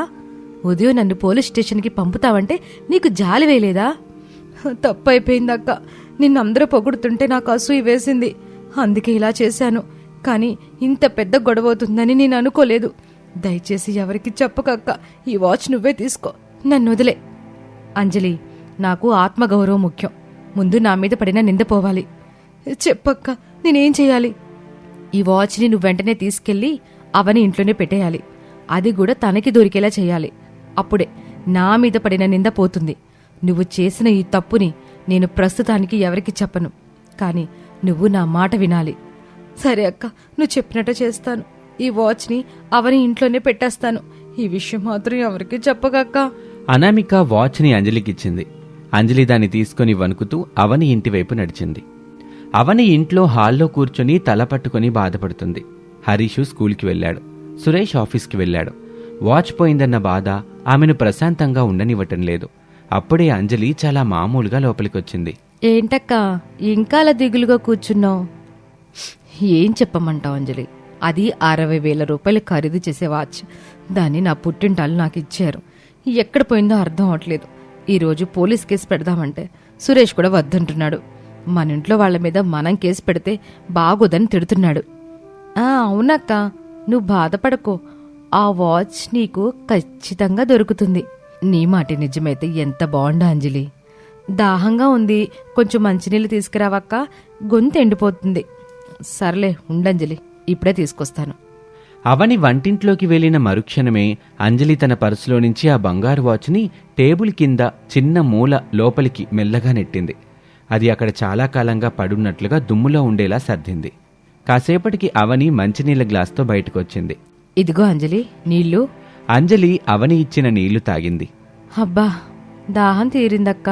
ఉదయం నన్ను పోలీస్ స్టేషన్కి పంపుతావంటే నీకు జాలి వేయలేదా? తప్పైపోయిందక్క, నిన్నందరూ పొగుడుతుంటే నాకు అసూయ వేసింది, అందుకే ఇలా చేశాను. కానీ ఇంత పెద్ద గొడవ అవుతుందని నేను అనుకోలేదు. దయచేసి ఎవరికి చెప్పకక్క, ఈ వాచ్ నువ్వే తీసుకో, నన్ను వదిలే. అంజలి, నాకు ఆత్మగౌరవం ముఖ్యం. ముందు నా మీద పడిన నింద పోవాలి. చెప్పక్క, నేనేం చేయాలి? ఈ వాచ్ని నువ్వు వెంటనే తీసుకెళ్లి అవని ఇంట్లోనే పెట్టేయాలి. అది కూడా తనకి దొరికేలా చేయాలి. అప్పుడే నా మీద పడిన నింద పోతుంది. నువ్వు చేసిన ఈ తప్పుని నేను ప్రస్తుతానికి ఎవరికి చెప్పను, కానీ నువ్వు నా మాట వినాలి. సరే అక్క, నువ్వు చెప్పినట్టు చేస్తాను. ఈ వాచ్ని అవని ఇంట్లోనే పెట్టేస్తాను. ఈ విషయం మాత్రం ఎవరికి చెప్పకక్క. అనామిక వాచ్ని అంజలికిచ్చింది. అంజలి దాన్ని తీసుకుని వణుకుతూ అవని ఇంటివైపు నడిచింది. అవని ఇంట్లో హాల్లో కూర్చొని తల పట్టుకుని బాధపడుతుంది. హరీషు స్కూల్కి వెళ్ళాడు, సురేష్ ఆఫీస్కి వెళ్ళాడు. వాచ్ పోయిందన్న బాధ ఆమెను ప్రశాంతంగా ఉండనివ్వటం లేదు. అప్పుడే అంజలి చాలా మామూలుగా లోపలికొచ్చింది. ఏంటక్క ఇంకా అలా దిగులుగా కూర్చున్నావు? ఏం చెప్పమంటావు అంజలి, అది 60,000 రూపాయలు ఖరీదు చేసే వాచ్. దాన్ని నా పుట్టింటాలు నాకు ఇచ్చారు. ఎక్కడ పోయిందో అర్థం అవట్లేదు. ఈరోజు పోలీస్ కేసు పెడదామంటే సురేష్ కూడా వద్దంటున్నాడు. మన ఇంట్లో వాళ్ల మీద మనం కేసు పెడితే బాగోదని తిడుతున్నాడు. అవునక్క, నువ్వు బాధపడకో, ఆ వాచ్ నీకు ఖచ్చితంగా దొరుకుతుంది. నీ మాట నిజమైతే ఎంత బాగుండా అంజలి. దాహంగా ఉంది, కొంచెం మంచినీళ్ళు తీసుకురావక్క, గొంతు ఎండిపోతుంది. సర్లే ఉండంజలి, ఇప్పుడే తీసుకొస్తాను. అవని వంటింట్లోకి వెళ్లిన మరుక్షణమే అంజలి తన పర్సులో నుంచి ఆ బంగారు వాచ్ని టేబుల్ కింద చిన్న మూల లోపలికి మెల్లగా నెట్టింది. అది అక్కడ చాలా కాలంగా పడున్నట్లుగా దుమ్ములో ఉండేలా సర్దింది. కాసేపటికి అవని మంచినీళ్ల గ్లాస్తో బయటకొచ్చింది. ఇదిగో అంజలి, నీళ్లు. అంజలి అవని ఇచ్చిన నీళ్లు తాగింది. అబ్బా, దాహం తీరిందక్క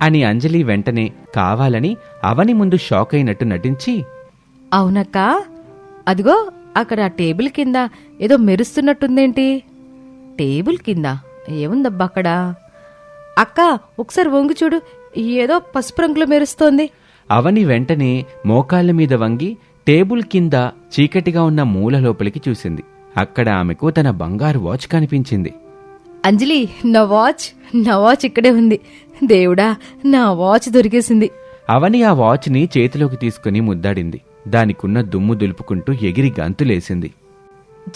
అని అంజలి వెంటనే కావాలని అవని ముందు షాక్ అయినట్టు నటించి, అవునక్క, అదిగో అక్కడ ఆ టేబుల్ కింద ఏదో మెరుస్తున్నట్టుందేంటి? టేబుల్ కింద ఏముందబ్బా అక్కడ? అక్క, ఒకసారి వంగి చూడు, ఏదో పసుపు రంగులో మెరుస్తోంది. అవని వెంటనే మోకాళ్ల మీద వంగి టేబుల్ కింద చీకటిగా ఉన్న మూల లోపలికి చూసింది. అక్కడ ఆమెకు తన బంగారు వాచ్ కనిపించింది. అంజలి, నా వాచ్ ఇక్కడే ఉంది. దేవుడా, నా వాచ్ దొరికేసింది. అవని ఆ వాచ్ని చేతిలోకి తీసుకుని ముద్దాడింది. దానికున్న దుమ్ము దులుపుకుంటూ ఎగిరి గంతులేసింది.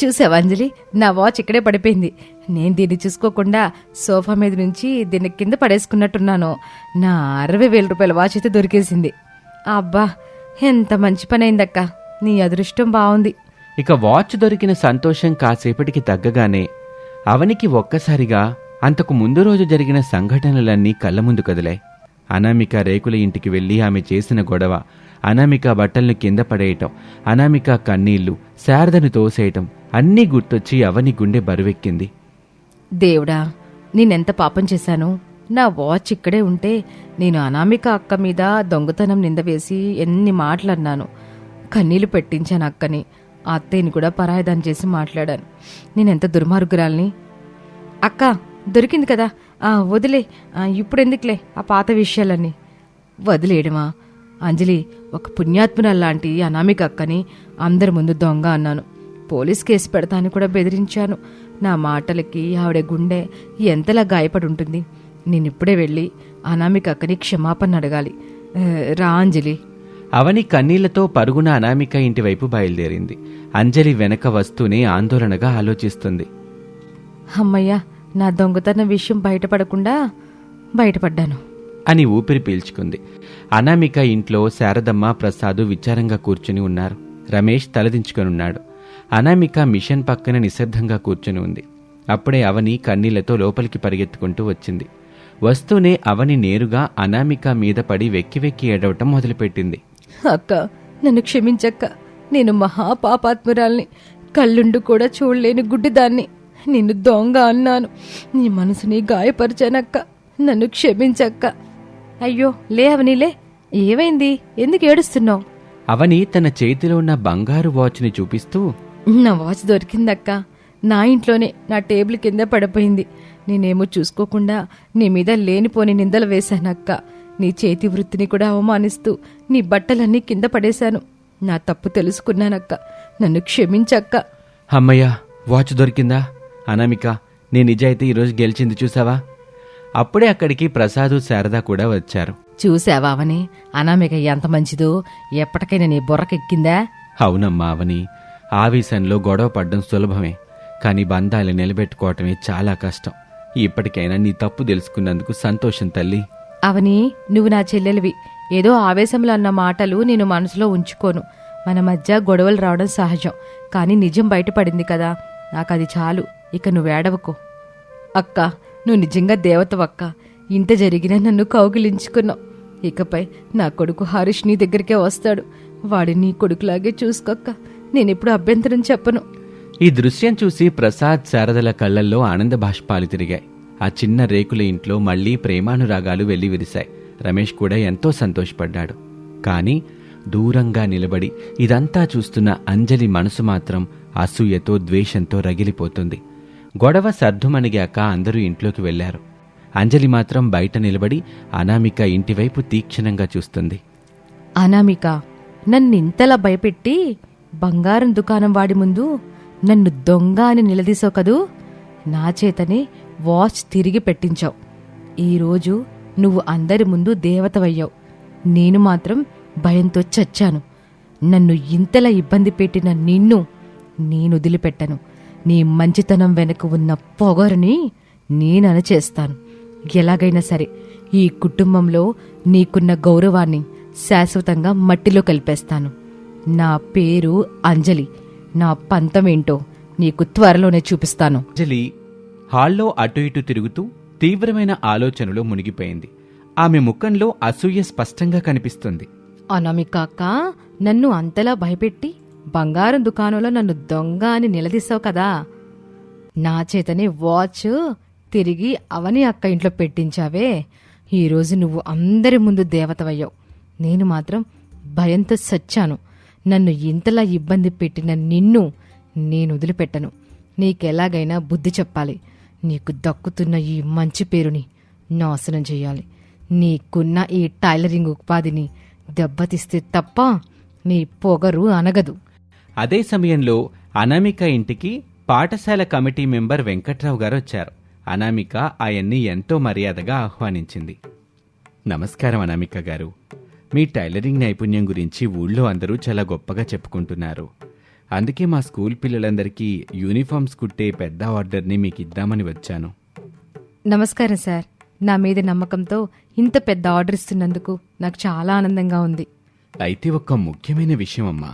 చూసావా అంజలి, నా వాచ్ ఇక్కడే పడిపోయింది. నేను దీన్ని చూసుకోకుండా సోఫా మీద నుంచి దీన్ని కింద పడేసుకున్నట్టున్నాను. నా 60,000 రూపాయల వాచ్ అయితే దొరికేసింది. అబ్బా, ఎంత మంచి పని అయిందక్క, నీ అదృష్టం బాగుంది. ఇక వాచ్ దొరికిన సంతోషం కాసేపటికి తగ్గగానే అవనికి ఒక్కసారిగా అంతకు ముందు రోజు జరిగిన సంఘటనలన్నీ కళ్ళ ముందు కదిలాయి. అనామిక రేకుల ఇంటికి వెళ్లి ఆమె చేసిన గొడవ, అనామిక బట్టలను కింద పడేయటం, అనామిక కన్నీళ్లు, శారదను తోసేయటం అన్నీ గుర్తొచ్చి అవని గుండె బరువెక్కింది. దేవుడా, నేనెంత పాపం చేశాను. నా వాచ్ ఇక్కడే ఉంటే నేను అనామిక అక్క మీద దొంగతనం నింద వేసి ఎన్ని మాటలన్నాను. కన్నీళ్లు పెట్టించాను అక్కని. అత్తయ్యని కూడా పరాయదాన్ని చేసి మాట్లాడాను. నేనెంత దుర్మార్గురాల్ని. అక్క, దొరికింది కదా వదిలే ఇప్పుడు ఎందుకులే ఆ పాత విషయాలన్నీ. వదిలేయడమా? అంజలి ఒక పుణ్యాత్మురాల్లాంటి అనామిక అక్కని అందరి ముందు దొంగ అన్నాను. పోలీస్ కేసు పెడతాను కూడా బెదిరించాను. నా మాటలకి ఆవిడ గుండె ఎంతలా గాయపడి ఉంటుంది. నేనిప్పుడే వెళ్ళి అనామిక అక్కని క్షమాపణ అడగాలి. రా అంజలి. అవని కన్నీళ్లతో పరుగున అనామిక ఇంటివైపు బయలుదేరింది. అంజలి వెనక వస్తూనే ఆందోళనగా ఆలోచిస్తుంది. అమ్మయ్యా, నా దొంగతనం విషయం బయటపడ్డాను అని ఊపిరి పీల్చుకుంది. అనామిక ఇంట్లో శారదమ్మ, ప్రసాదు విచారంగా కూర్చుని ఉన్నారు. రమేష్ తలదించుకొనున్నాడు. అనామిక మిషన్ పక్కన నిశ్శబ్దంగా కూర్చుని ఉంది. అప్పుడే అవని కన్నీళ్లతో లోపలికి పరిగెత్తుకుంటూ వచ్చింది. వస్తూనే అవని నేరుగా అనామిక మీద పడి వెక్కి వెక్కి ఏడవటం మొదలుపెట్టింది. అక్క, నన్ను క్షమించక్క. నేను మహాపాపాత్మురాల్ని, కళ్ళుండు కూడా చూడలేని గుడ్డిదాన్ని. నిన్ను దొంగ అన్నాను. నీ మనసుని గాయపరిచానక్క. నన్ను క్షమించక్క. అయ్యో లే అవనిలే, ఏమైంది? ఎందుకు ఏడుస్తున్నావు? అవని తన చేతిలో ఉన్న బంగారు వాచ్ని చూపిస్తూ, నా వాచ్ దొరికిందక్క. నా ఇంట్లోనే నా టేబుల్ కింద పడిపోయింది. నేనేమో చూసుకోకుండా నీ మీద లేనిపోని నిందలు వేశానక్క. నీ చేతి వృత్తిని కూడా అవమానిస్తూ నీ బట్టలన్నీ కింద పడేశాను. నా తప్పు తెలుసుకున్నానక్క. నన్ను క్షమించక్క. అమ్మయ్యా, వాచ్ దొరికిందా? అనామిక, నీ నిజాయితీ ఈరోజు గెలిచింది చూసావా? అప్పుడే అక్కడికి ప్రసాదు, శారద కూడా వచ్చారు. చూసావా అవని, అనామిక ఎంత మంచిదో. ఎప్పటికైనా నీ బుర్రకెక్కిందా? అవునమ్మా అవని, ఆవేశంలో గొడవ పడ్డం సులభమే, కానీ బంధాలు నిలబెట్టుకోవటమే చాలా కష్టం. ఇప్పటికైనా నీ తప్పు తెలుసుకున్నందుకు సంతోషం తల్లి. అవని, నువ్వు నా చెల్లెలివి. ఏదో ఆవేశంలో అన్న మాటలు నేను మనసులో ఉంచుకోను. మన మధ్య గొడవలు రావడం సహజం. కానీ నిజం బయటపడింది కదా, నాకది చాలు. ఇక నువ్వేడవకు. అక్క, నువ్వు నిజంగా దేవతవక్క. ఇంత జరిగినా నన్ను కౌగిలించుకున్నావు. ఇకపై నా కొడుకు హరీష్ నీ దగ్గరికే వస్తాడు. వాడిని నీ కొడుకులాగే చూసుకోక్క. నేనెప్పుడు అభ్యంతరం చెప్పను. ఈ దృశ్యం చూసి ప్రసాద్, శారదల కళ్లల్లో ఆనంద బాష్పాలు తిరిగాయి. ఆ చిన్న రేకుల ఇంట్లో మళ్లీ ప్రేమానురాగాలు వెళ్లి విరిశాయి. రమేష్ కూడా ఎంతో సంతోషపడ్డాడు. కాని దూరంగా నిలబడి ఇదంతా చూస్తున్న అంజలి మనసు మాత్రం అసూయతో, ద్వేషంతో రగిలిపోతుంది. గొడవ సర్దుమణిగాక అందరూ ఇంట్లోకి వెళ్లారు. అంజలి మాత్రం బయట నిలబడి అనామిక ఇంటివైపు తీక్షణంగా చూస్తుంది. అనామిక, నన్నింతలా భయపెట్టి బంగారం దుకాణం వాడి ముందు నన్ను దొంగ అని నిలదీసావు కదూ. నా చేతనే వాచ్ తిరిగి పెట్టించావు. ఈరోజు నువ్వు అందరి ముందు దేవతవయ్యావు. నేను మాత్రం భయంతో చచ్చాను. నన్ను ఇంతలా ఇబ్బంది పెట్టిన నిన్ను నేను వదిలిపెట్టను. నీ మంచితనం వెనక ఉన్న పొగరుని నేనణచేస్తాను. ఎలాగైనా సరే ఈ కుటుంబంలో నీకున్న గౌరవాన్ని శాశ్వతంగా మట్టిలో కలిపేస్తాను. నా పేరు అంజలి. నా పంతమేంటో నీకు త్వరలోనే చూపిస్తాను. అంజలి హాల్లో అటు ఇటు తిరుగుతూ తీవ్రమైన ఆలోచనలో మునిగిపోయింది. ఆమె ముఖంలో అసూయ స్పష్టంగా కనిపిస్తుంది. అనామిక అక్క, నన్ను అంతలా భయపెట్టి బంగారం దుకాణంలో నన్ను దొంగ అని నిలదీసావు కదా. నా చేతనే వాచ్ తిరిగి అవని అక్క ఇంట్లో పెట్టించావే. ఈరోజు నువ్వు అందరి ముందు దేవతవయ్యావు. నేను మాత్రం భయంతో సచ్చాను. నన్ను ఇంతలా ఇబ్బంది పెట్టిన నిన్ను నేను వదిలిపెట్టను. నీకెలాగైనా బుద్ధి చెప్పాలి. నీకు దక్కుతున్న ఈ మంచి పేరుని నాశనం చెయ్యాలి. నీకున్న ఈ టైలరింగ్ ఉపాధిని దెబ్బతీస్తే తప్ప నీ పొగరు అనగదు. అదే సమయంలో అనామిక ఇంటికి పాఠశాల కమిటీ మెంబర్ వెంకట్రావు గారు వచ్చారు. అనామిక ఆయన్ని ఎంతో మర్యాదగా ఆహ్వానించింది. నమస్కారం అనామిక గారు. మీ టైలరింగ్ నైపుణ్యం గురించి ఊళ్ళో అందరూ చాలా గొప్పగా చెప్పుకుంటున్నారు. అందుకే మా స్కూల్ పిల్లలందరికీ యూనిఫామ్స్ కుట్టే పెద్ద ఆర్డర్ని మీకు ఇద్దామని వచ్చాను. నమస్కారం సార్. నా మీద నమ్మకంతో ఇంత పెద్ద ఆర్డర్ ఇస్తున్నందుకు నాకు చాలా ఆనందంగా ఉంది. అయితే ఒక్క ముఖ్యమైన విషయం అమ్మా,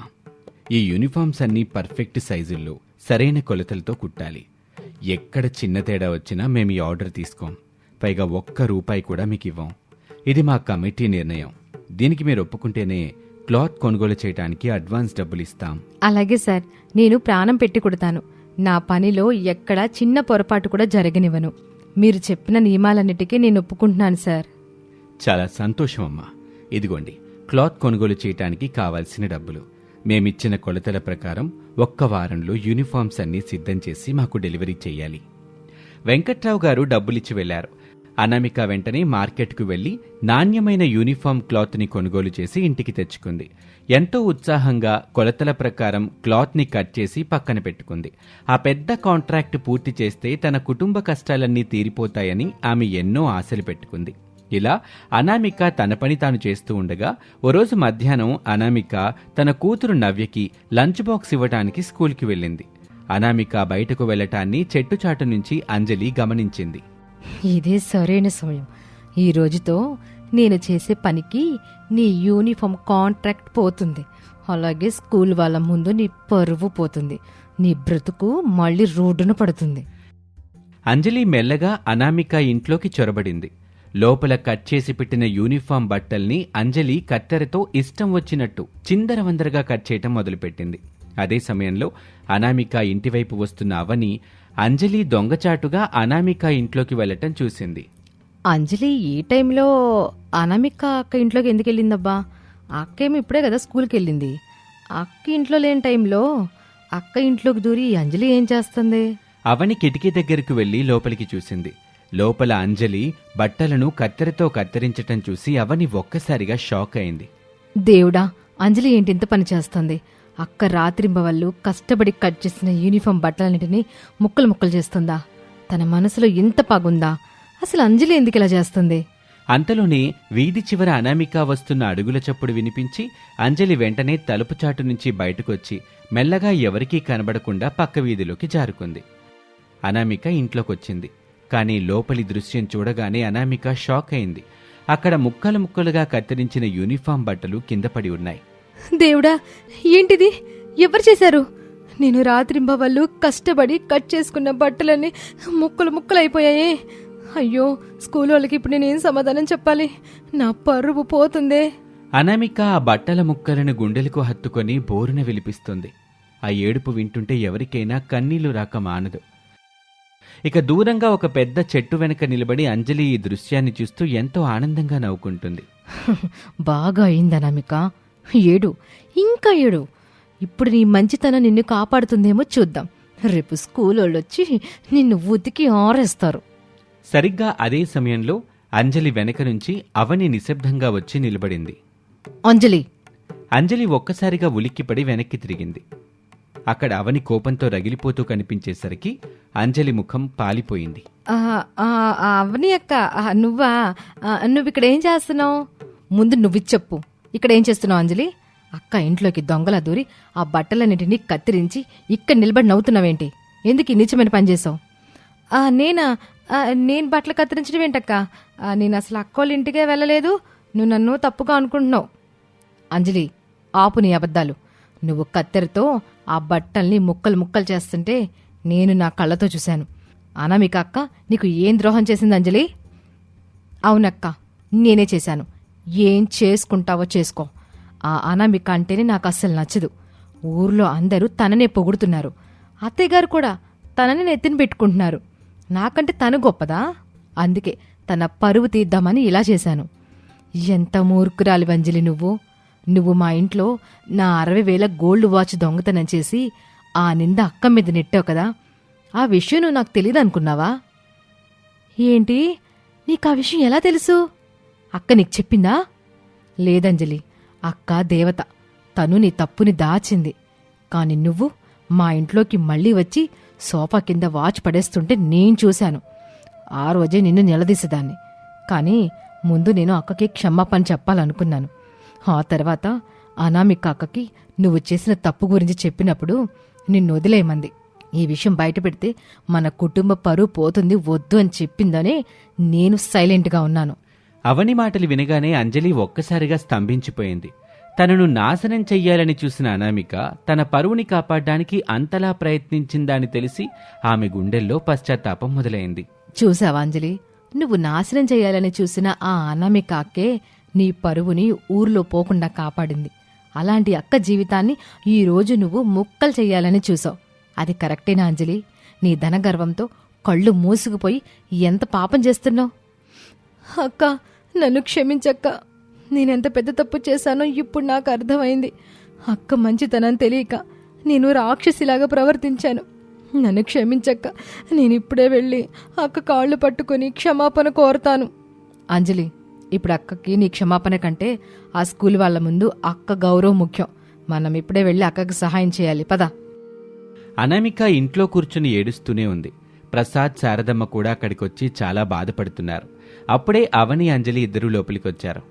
ఈ యూనిఫామ్స్ అన్నీ పర్ఫెక్ట్ సైజుల్లో సరైన కొలతలతో కుట్టాలి. ఎక్కడ చిన్న తేడా వచ్చినా మేము ఈ ఆర్డర్ తీసుకోం. పైగా ₹1 కూడా మీకు ఇవ్వం. ఇది మా కమిటీ నిర్ణయం. దీనికి మీరు ఒప్పుకుంటేనే క్లాత్ కొనుగోలు చేయడానికి అడ్వాన్స్ డబ్బులు ఇస్తాం. అలాగే సార్, నేను ప్రాణం పెట్టి కుడతాను. నా పనిలో ఎక్కడా చిన్న పొరపాటు కూడా జరగనివ్వను. మీరు చెప్పిన నియమాలన్నిటికీ నేను ఒప్పుకుంటున్నాను సార్. చాలా సంతోషం అమ్మా. ఇదిగోండి క్లాత్ కొనుగోలు చేయటానికి కావాల్సిన డబ్బులు. మేమిచ్చిన కొలతల ప్రకారం 1 వారంలో యూనిఫామ్స్ అన్నీ సిద్ధం చేసి మాకు డెలివరీ చెయ్యాలి. వెంకట్రావు గారు డబ్బులిచ్చి వెళ్లారు. అనామిక వెంటనే మార్కెట్కు వెళ్లి నాణ్యమైన యూనిఫామ్ క్లాత్ని కొనుగోలు చేసి ఇంటికి తెచ్చుకుంది. ఎంతో ఉత్సాహంగా కొలతల ప్రకారం క్లాత్ని కట్ చేసి పక్కన పెట్టుకుంది. ఆ పెద్ద కాంట్రాక్ట్ పూర్తి చేస్తే తన కుటుంబ కష్టాలన్నీ తీరిపోతాయని ఆమె ఎన్నో ఆశలు పెట్టుకుంది. ఇలా అనామిక తన పని తాను చేస్తూ ఉండగా ఓ రోజు మధ్యాహ్నం అనామిక తన కూతురు నవ్యకి లంచ్ బాక్స్ ఇవ్వటానికి స్కూల్కి వెళ్ళింది. అనామిక బయటకు వెళ్లటాన్ని చెట్టుచాటు నుంచి అంజలి గమనించింది. ఇదే సరైన సమయం. ఈ రోజుతో నేను చేసే పనికి నీ యూనిఫామ్ కాంట్రాక్ట్ పోతుంది. అలాగే స్కూల్ వాళ్ళ ముందు నీ పరువు పోతుంది. నీ బ్రతుకు మళ్ళీ రోడ్డున పడుతుంది. అంజలి మెల్లగా అనామిక ఇంట్లోకి చొరబడింది. లోపల కట్ చేసి పెట్టిన యూనిఫామ్ బట్టల్ని అంజలి కత్తెరతో ఇష్టం వచ్చినట్టు చిందరవందరగా కట్ చేయటం మొదలుపెట్టింది. అదే సమయంలో అనామిక ఇంటివైపు వస్తున్న అవని అంజలి దొంగచాటుగా అనామిక ఇంట్లోకి వెళ్లటం చూసింది. అంజలి ఈ టైంలో అనామిక అక్క ఇంట్లోకి ఎందుకు వెళ్ళిందబ్బా? అక్కేమో ఇప్పుడే కదా స్కూల్కి వెళ్ళింది. అక్క ఇంట్లో లేని టైంలో అక్క ఇంట్లోకి దూరి అంజలి ఏం చేస్తుంది? అవని కిటికీ దగ్గరకు వెళ్లి లోపలికి చూసింది. లోపల అంజలి బట్టలను కత్తెరతో కత్తిరించటం చూసి అవని ఒక్కసారిగా షాక్ అయింది. దేవుడా, అంజలి ఏంటి ఇంత పని చేస్తుంది? అక్క రాత్రింబవళ్ళు కష్టపడి కట్ చేసిన యూనిఫామ్ బట్టలన్నింటినీ ముక్కలు ముక్కలు చేస్తుందా? తన మనసులో ఇంత పగుందా? అసలు అంజలి ఎందుకు ఇలా చేస్తుంది? అంతలోనే వీధి చివర అనామిక వస్తున్న అడుగుల చప్పుడు వినిపించి అంజలి వెంటనే తలుపు చాటు నుంచి బయటకొచ్చి మెల్లగా ఎవరికీ కనబడకుండా పక్క వీధిలోకి జారుకుంది. అనామిక ఇంట్లోకొచ్చింది. కానీ లోపలి దృశ్యం చూడగానే అనామిక షాక్ అయింది. అక్కడ ముక్కలు ముక్కలుగా కత్తిరించిన యూనిఫామ్ బట్టలు కింద పడి ఉన్నాయి. దేవుడా, ఏంటిది? ఎవరు చేశారు? నేను రాత్రింబవళ్ళు కష్టపడి కట్ చేసుకున్న బట్టలన్నీ ముక్కలు ముక్కలు అయిపోయాయే. అయ్యో, స్కూల్ వాళ్ళకి ఇప్పుడు నేనేం సమాధానం చెప్పాలి? నా పరువు పోతుందే. అనామిక ఆ బట్టల ముక్కలను గుండెలకు హత్తుకొని బోరున విలిపిస్తుంది. ఆ ఏడుపు వింటుంటే ఎవరికైనా కన్నీళ్లు రాక మానదు. ఇక దూరంగా ఒక పెద్ద చెట్టు వెనక నిలబడి అంజలి ఈ దృశ్యాన్ని చూస్తూ ఎంతో ఆనందంగా నవ్వుకుంటుంది. బాగా అయిందనామిక, ఏడు, ఇంకా ఏడు. ఇప్పుడు నీ మంచితనం నిన్ను కాపాడుతుందేమో చూద్దాం. రేపు స్కూల్ వాళ్ళొచ్చి నిన్ను ఉతికి ఆరేస్తారు. సరిగ్గా అదే సమయంలో అంజలి వెనక నుంచి అవని నిశ్శబ్దంగా వచ్చి నిలబడింది. అంజలి! అంజలి ఒక్కసారిగా ఉలిక్కిపడి వెనక్కి తిరిగింది. అక్కడ అవని కోపంతో రగిలిపోతూ కనిపించేసరికి అంజలి ముఖం పాలిపోయింది. అవని అక్క, నువ్వా? నువ్విక్కడేం చేస్తున్నావు? ముందు నువ్వు చెప్పు, ఇక్కడేం చేస్తున్నావు అంజలి? అక్క ఇంట్లోకి దొంగలా దూరి ఆ బట్టలన్నింటినీ కత్తిరించి ఇక్కడ నిలబడి నవ్వుతున్నావేంటి? ఎందుకు ఈ నీచమైన పని చేసావు? నేను బట్టలు కత్తిరించడం ఏంటక్క? నేను అసలు అక్కోళ్ళ ఇంటికే వెళ్ళలేదు. నువ్వు నన్ను తప్పుగా అనుకుంటున్నావు. అంజలి, ఆపు నీ అబద్ధాలు. నువ్వు కత్తెరతో ఆ బట్టల్ని ముక్కలు ముక్కలు చేస్తుంటే నేను నా కళ్ళతో చూశాను. అనామిక అక్క నీకు ఏం ద్రోహం చేసింది అంజలి? అవునక్క, నేనే చేశాను. ఏం చేసుకుంటావో చేసుకో. ఆ అనామిక అంటేనే నాకు అస్సలు నచ్చదు. ఊర్లో అందరూ తననే పొగుడుతున్నారు. అత్తయ్యగారు కూడా తనని నెత్తిన పెట్టుకుంటున్నారు. నాకంటే తను గొప్పదా? అందుకే తన పరువు తీద్దామని ఇలా చేశాను. ఎంత మూర్ఖురాలి అంజలి నువ్వు. నువ్వు మా ఇంట్లో నా 60,000 గోల్డ్ వాచ్ దొంగతనం చేసి ఆ నింద అక్క మీద నెట్టావు కదా. ఆ విషయం నువ్వు నాకు తెలియదు అనుకున్నావా? ఏంటి, నీకు ఆ విషయం ఎలా తెలుసు? అక్క నీకు చెప్పిందా? లేదంజలి, అక్క దేవత. తను నీ తప్పుని దాచింది. కాని నువ్వు మా ఇంట్లోకి మళ్ళీ వచ్చి సోఫా కింద వాచ్ పడేస్తుంటే నేను చూశాను. ఆ రోజే నిన్ను నిలదీసేదాన్ని. కానీ ముందు నేను అక్కకి క్షమాపణ చెప్పాలనుకున్నాను. ఆ తర్వాత అనామిక అక్కకి నువ్వు చేసిన తప్పు గురించి చెప్పినప్పుడు నిన్ను వదిలేయమంది. ఈ విషయం బయట పెడితే మన కుటుంబ పరువు పోతుంది, వద్దు అని చెప్పిందనే నేను సైలెంట్గా ఉన్నాను. అవని మాటలు వినగానే అంజలి ఒక్కసారిగా స్తంభించిపోయింది. తనను నాశనం చెయ్యాలని చూసిన అనామిక తన పరువుని కాపాడడానికి అంతలా ప్రయత్నించిందని తెలిసి ఆమె గుండెల్లో పశ్చాత్తాపం మొదలైంది. చూసావా అంజలి, నువ్వు నాశనం చేయాలని చూసిన ఆ అనామిక అక్కే నీ పరువుని ఊర్లో పోకుండా కాపాడింది. అలాంటి అక్క జీవితాన్ని ఈరోజు నువ్వు ముక్కలు చెయ్యాలని చూసావు. అది కరెక్టేనా అంజలి? నీ ధనగర్వంతో కళ్ళు మూసుకుపోయి ఎంత పాపం చేస్తున్నావు? అక్క, నన్ను క్షమించక్క. నేనెంత పెద్ద తప్పు చేశానో ఇప్పుడు నాకు అర్థమైంది. అక్క మంచితనం తెలియక నేను రాక్షసిలాగా ప్రవర్తించాను. నన్ను క్షమించక్క. నేను ఇప్పుడే వెళ్ళి అక్క కాళ్ళు పట్టుకొని క్షమాపణ కోరతాను. అంజలి, ఇప్పుడు అక్కకి నీ క్షమాపణ కంటే ఆ స్కూల్ వాళ్ళ ముందు అక్క గౌరవం ముఖ్యం. మనం ఇప్పుడే వెళ్ళి అక్కకి సహాయం చేయాలి, పద. అనామిక ఇంట్లో కూర్చుని ఏడుస్తూనే ఉంది. ప్రసాద్, శారదమ్మ కూడా అక్కడికొచ్చి చాలా బాధపడుతున్నారు. అప్పుడే అవని, అంజలి ఇద్దరూ లోపలికొచ్చారు.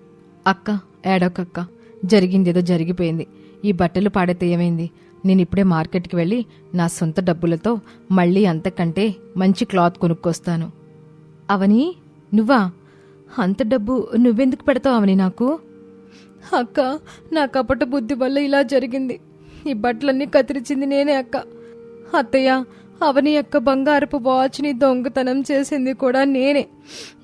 అక్క, ఏడోకక్క, జరిగిందేదో జరిగిపోయింది. ఈ బట్టలు పాడైతే ఏమైంది? నేనిప్పుడే మార్కెట్కి వెళ్ళి నా సొంత డబ్బులతో మళ్ళీ అంతకంటే మంచి క్లాత్ కొనుక్కొస్తాను. అవని, నువ్వా? అంత డబ్బు నువ్వెందుకు పెడతావు అవని నాకు? అక్క, నా కపట బుద్ధి వల్ల ఇలా జరిగింది. ఈ బట్టలన్నీ కత్తిరించింది నేనే అక్క. అత్తయ్య, అవని అక్క బంగారపు వాచ్ని దొంగతనం చేసింది కూడా నేనే.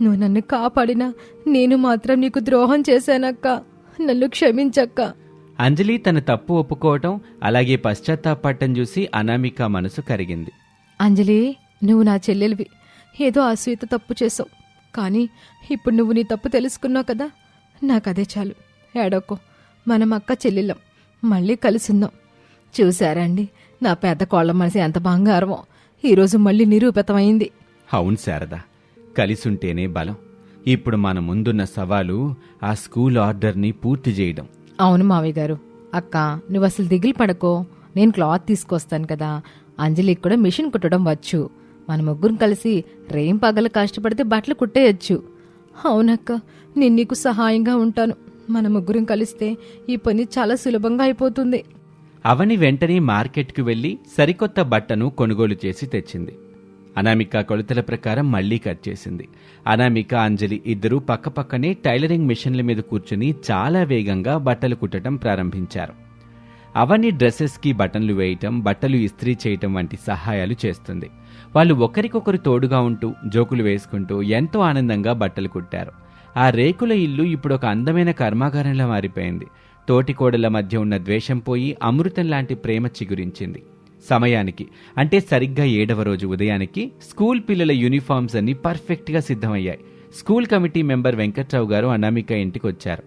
నువ్వు నన్ను కాపాడినా నేను మాత్రం నీకు ద్రోహం చేశానక్క. నన్ను క్షమించక్క. అంజలి తన తప్పు ఒప్పుకోవటం, అలాగే పశ్చాత్తాపడటం చూసి అనామిక మనసు కరిగింది. అంజలి, నువ్వు నా చెల్లెలివి. ఏదో అసూయత తప్పు చేసావు, కానీ ఇప్పుడు నువ్వు నీ తప్పు తెలుసుకున్నావు కదా, నాకదే చాలు. ఏడోకో, మనం అక్క చెల్లెళ్ళం, మళ్ళీ కలిసిందాం. చూశారా అండి, నా పెద్ద కోళ్ల మనసు ఎంత బంగారమో ఈరోజు మళ్ళీ నిరూపితమైంది. అవును శారద, కలిసుంటేనే బలం. ఇప్పుడు మన ముందున్న సవాలు ఆ స్కూల్ ఆర్డర్ని పూర్తి చేయడం. అవును మావయ్య గారు. అక్క, నువ్వు అసలు దిగులు పడకో, నేను క్లాత్ తీసుకొస్తాను కదా. అంజలికి కూడా మిషన్ కుట్టడం వచ్చు. మన ముగ్గురం కలిసి రేం పగలు కష్టపడితే బట్టలు కుట్టేయచ్చు. అవునక్క, నేను నీకు సహాయంగా ఉంటాను. మన ముగ్గురం కలిస్తే ఈ పని చాలా సులభంగా అయిపోతుంది. అవని వెంటనే మార్కెట్కు వెళ్లి సరికొత్త బట్టను కొనుగోలు చేసి తెచ్చింది. అనామిక కొలతల ప్రకారం మళ్లీ కట్ చేసింది. అనామిక, అంజలి ఇద్దరూ పక్కపక్కనే టైలరింగ్ మిషన్ల మీద కూర్చుని చాలా వేగంగా బట్టలు కుట్టడం ప్రారంభించారు. అవని డ్రెస్సెస్కి బటన్లు వేయటం, బట్టలు ఇస్త్రీ చేయటం వంటి సహాయాలు చేస్తుంది. వాళ్ళు ఒకరికొకరు తోడుగా ఉంటూ జోకులు వేసుకుంటూ ఎంతో ఆనందంగా బట్టలు కుట్టారు. ఆ రేకుల ఇల్లు ఇప్పుడు ఒక అందమైన కర్మాగారంలా మారిపోయింది. తోటికోడల మధ్య ఉన్న ద్వేషం పోయి అమృతం లాంటి ప్రేమ చిగురించింది. సమయానికి, అంటే సరిగ్గా 7వ రోజు ఉదయానికి స్కూల్ పిల్లల యూనిఫామ్స్ అన్ని పర్ఫెక్ట్గా సిద్ధమయ్యాయి. స్కూల్ కమిటీ మెంబర్ వెంకట్రావు గారు అనామిక ఇంటికి వచ్చారు.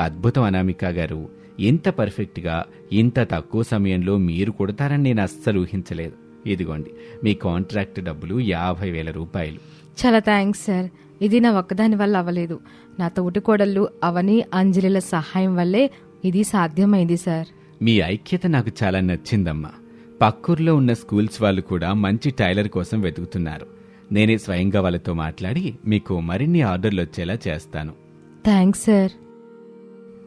అద్భుతం అనామిక గారు, ఇంత పర్ఫెక్ట్గా ఇంత తక్కువ సమయంలో మీరు కుడతారని నేను అస్సలు ఊహించలేదు. ఇదిగోండి మీ కాంట్రాక్ట్ డబ్బులు 50,000 రూపాయలు. చాలా థ్యాంక్స్ సార్. ఇది నా ఒక్కదాని వల్ల అవ్వలేదు. నా తోటి కోడళ్ళు అవని, అంజలిల సహాయం వల్లే ఇది సాధ్యమైంది సార్. మీ ఐక్యత నాకు చాలా నచ్చిందమ్మా. పక్కూర్లో ఉన్న స్కూల్స్ వాళ్ళు కూడా మంచి టైలర్ కోసం వెతుకుతున్నారు. నేనే స్వయంగా వాళ్ళతో మాట్లాడి మీకు మరిన్ని ఆర్డర్లు వచ్చేలా చేస్తాను. Thanks sir.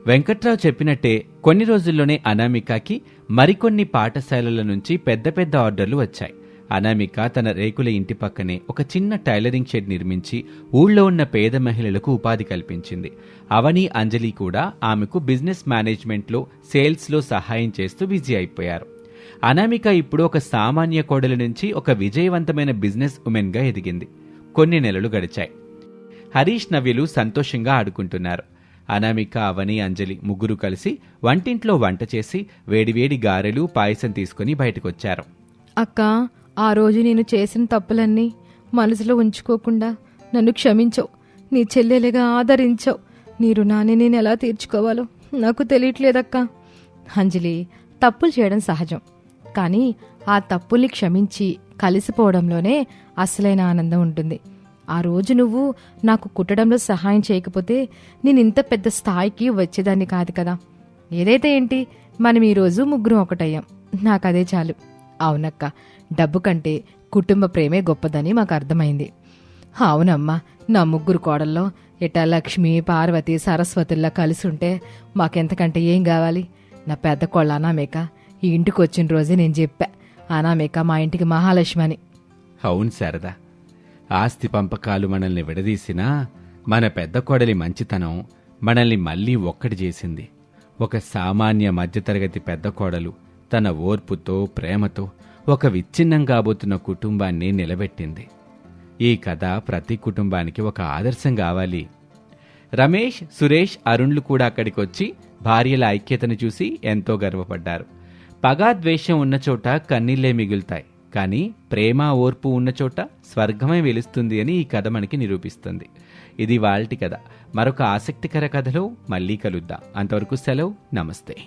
వెంకట్రావు చెప్పినట్టే కొన్ని రోజుల్లోనే అనామికకి మరికొన్ని పాఠశాలల నుంచి పెద్ద పెద్ద ఆర్డర్లు వచ్చాయి. అనామిక తన రేకుల ఇంటి పక్కనే ఒక చిన్న టైలరింగ్ షెడ్ నిర్మించి ఊళ్ళో ఉన్న పేద మహిళలకు ఉపాధి కల్పించింది. అవని, అంజలి కూడా ఆమెకు బిజినెస్ మేనేజ్మెంట్లో, సేల్స్లో సహాయం చేస్తూ బిజీ అయిపోయారు. అనామిక ఇప్పుడు ఒక సామాన్య కోడల నుంచి ఒక విజయవంతమైన బిజినెస్ ఉమెన్గా ఎదిగింది. కొన్ని నెలలు గడిచాయి. హరీష్, నవ్యలు సంతోషంగా ఆడుకుంటున్నారు. అనామిక, అవని, అంజలి ముగ్గురు కలిసి వంటింట్లో వంట చేసి వేడివేడి గారెలు, పాయసం తీసుకుని బయటకొచ్చారు. అక్క, ఆ రోజు నేను చేసిన తప్పులన్నీ మనసులో ఉంచుకోకుండా నన్ను క్షమించవు. నీ చెల్లెలుగా ఆదరించావు. నీ రుణాన్ని నేను ఎలా తీర్చుకోవాలో నాకు తెలియట్లేదక్క. అంజలి, తప్పులు చేయడం సహజం, కానీ ఆ తప్పుల్ని క్షమించి కలిసిపోవడంలోనే అసలైన ఆనందం ఉంటుంది. ఆ రోజు నువ్వు నాకు కుట్టడంలో సహాయం చేయకపోతే నేను ఇంత పెద్ద స్థాయికి వచ్చేదాన్ని కాదు కదా. ఏదైతే ఏంటి, మనం ఈరోజు ముగ్గురం ఒకటయ్యాం. నాకదే చాలు. అవునక్క, డబ్బు కంటే కుటుంబ ప్రేమే గొప్పదని మాకు అర్థమైంది. అవునమ్మా, నా ముగ్గురు కోడల్లో ఇటా లక్ష్మి, పార్వతి, సరస్వతుల్లా కలిసి ఉంటే మాకెంతకంటే ఏం కావాలి. నా పెద్ద కోళ్ళ అనామిక ఈ ఇంటికి వచ్చిన రోజే నేను చెప్పా, అనామిక మా ఇంటికి మహాలక్ష్మి అని. అవును శారదా, ఆస్తి పంపకాలు మనల్ని విడదీసినా మన పెద్ద కోడలి మంచితనం మనల్ని మళ్లీ ఒక్కటి చేసింది. ఒక సామాన్య మధ్యతరగతి పెద్ద కోడలు తన ఓర్పుతో, ప్రేమతో ఒక విచ్ఛిన్నం కాబోతున్న కుటుంబాన్ని నిలబెట్టింది. ఈ కథ ప్రతి కుటుంబానికి ఒక ఆదర్శం కావాలి. రమేష్, సురేష్, అరుణ్లు కూడా అక్కడికొచ్చి భార్యల ఐక్యతను చూసి ఎంతో గర్వపడ్డారు. పగా, ద్వేషం ఉన్న చోట కన్నీళ్లే మిగులుతాయి, కానీ ప్రేమ, ఓర్పు ఉన్న చోట స్వర్గమే వెలుస్తుంది అని ఈ కథ మనకి నిరూపిస్తుంది. ఇది వాల్టి కథ. మరొక ఆసక్తికర కథలో మళ్ళీ కలుద్దాం. అంతవరకు సెలవు. నమస్తే.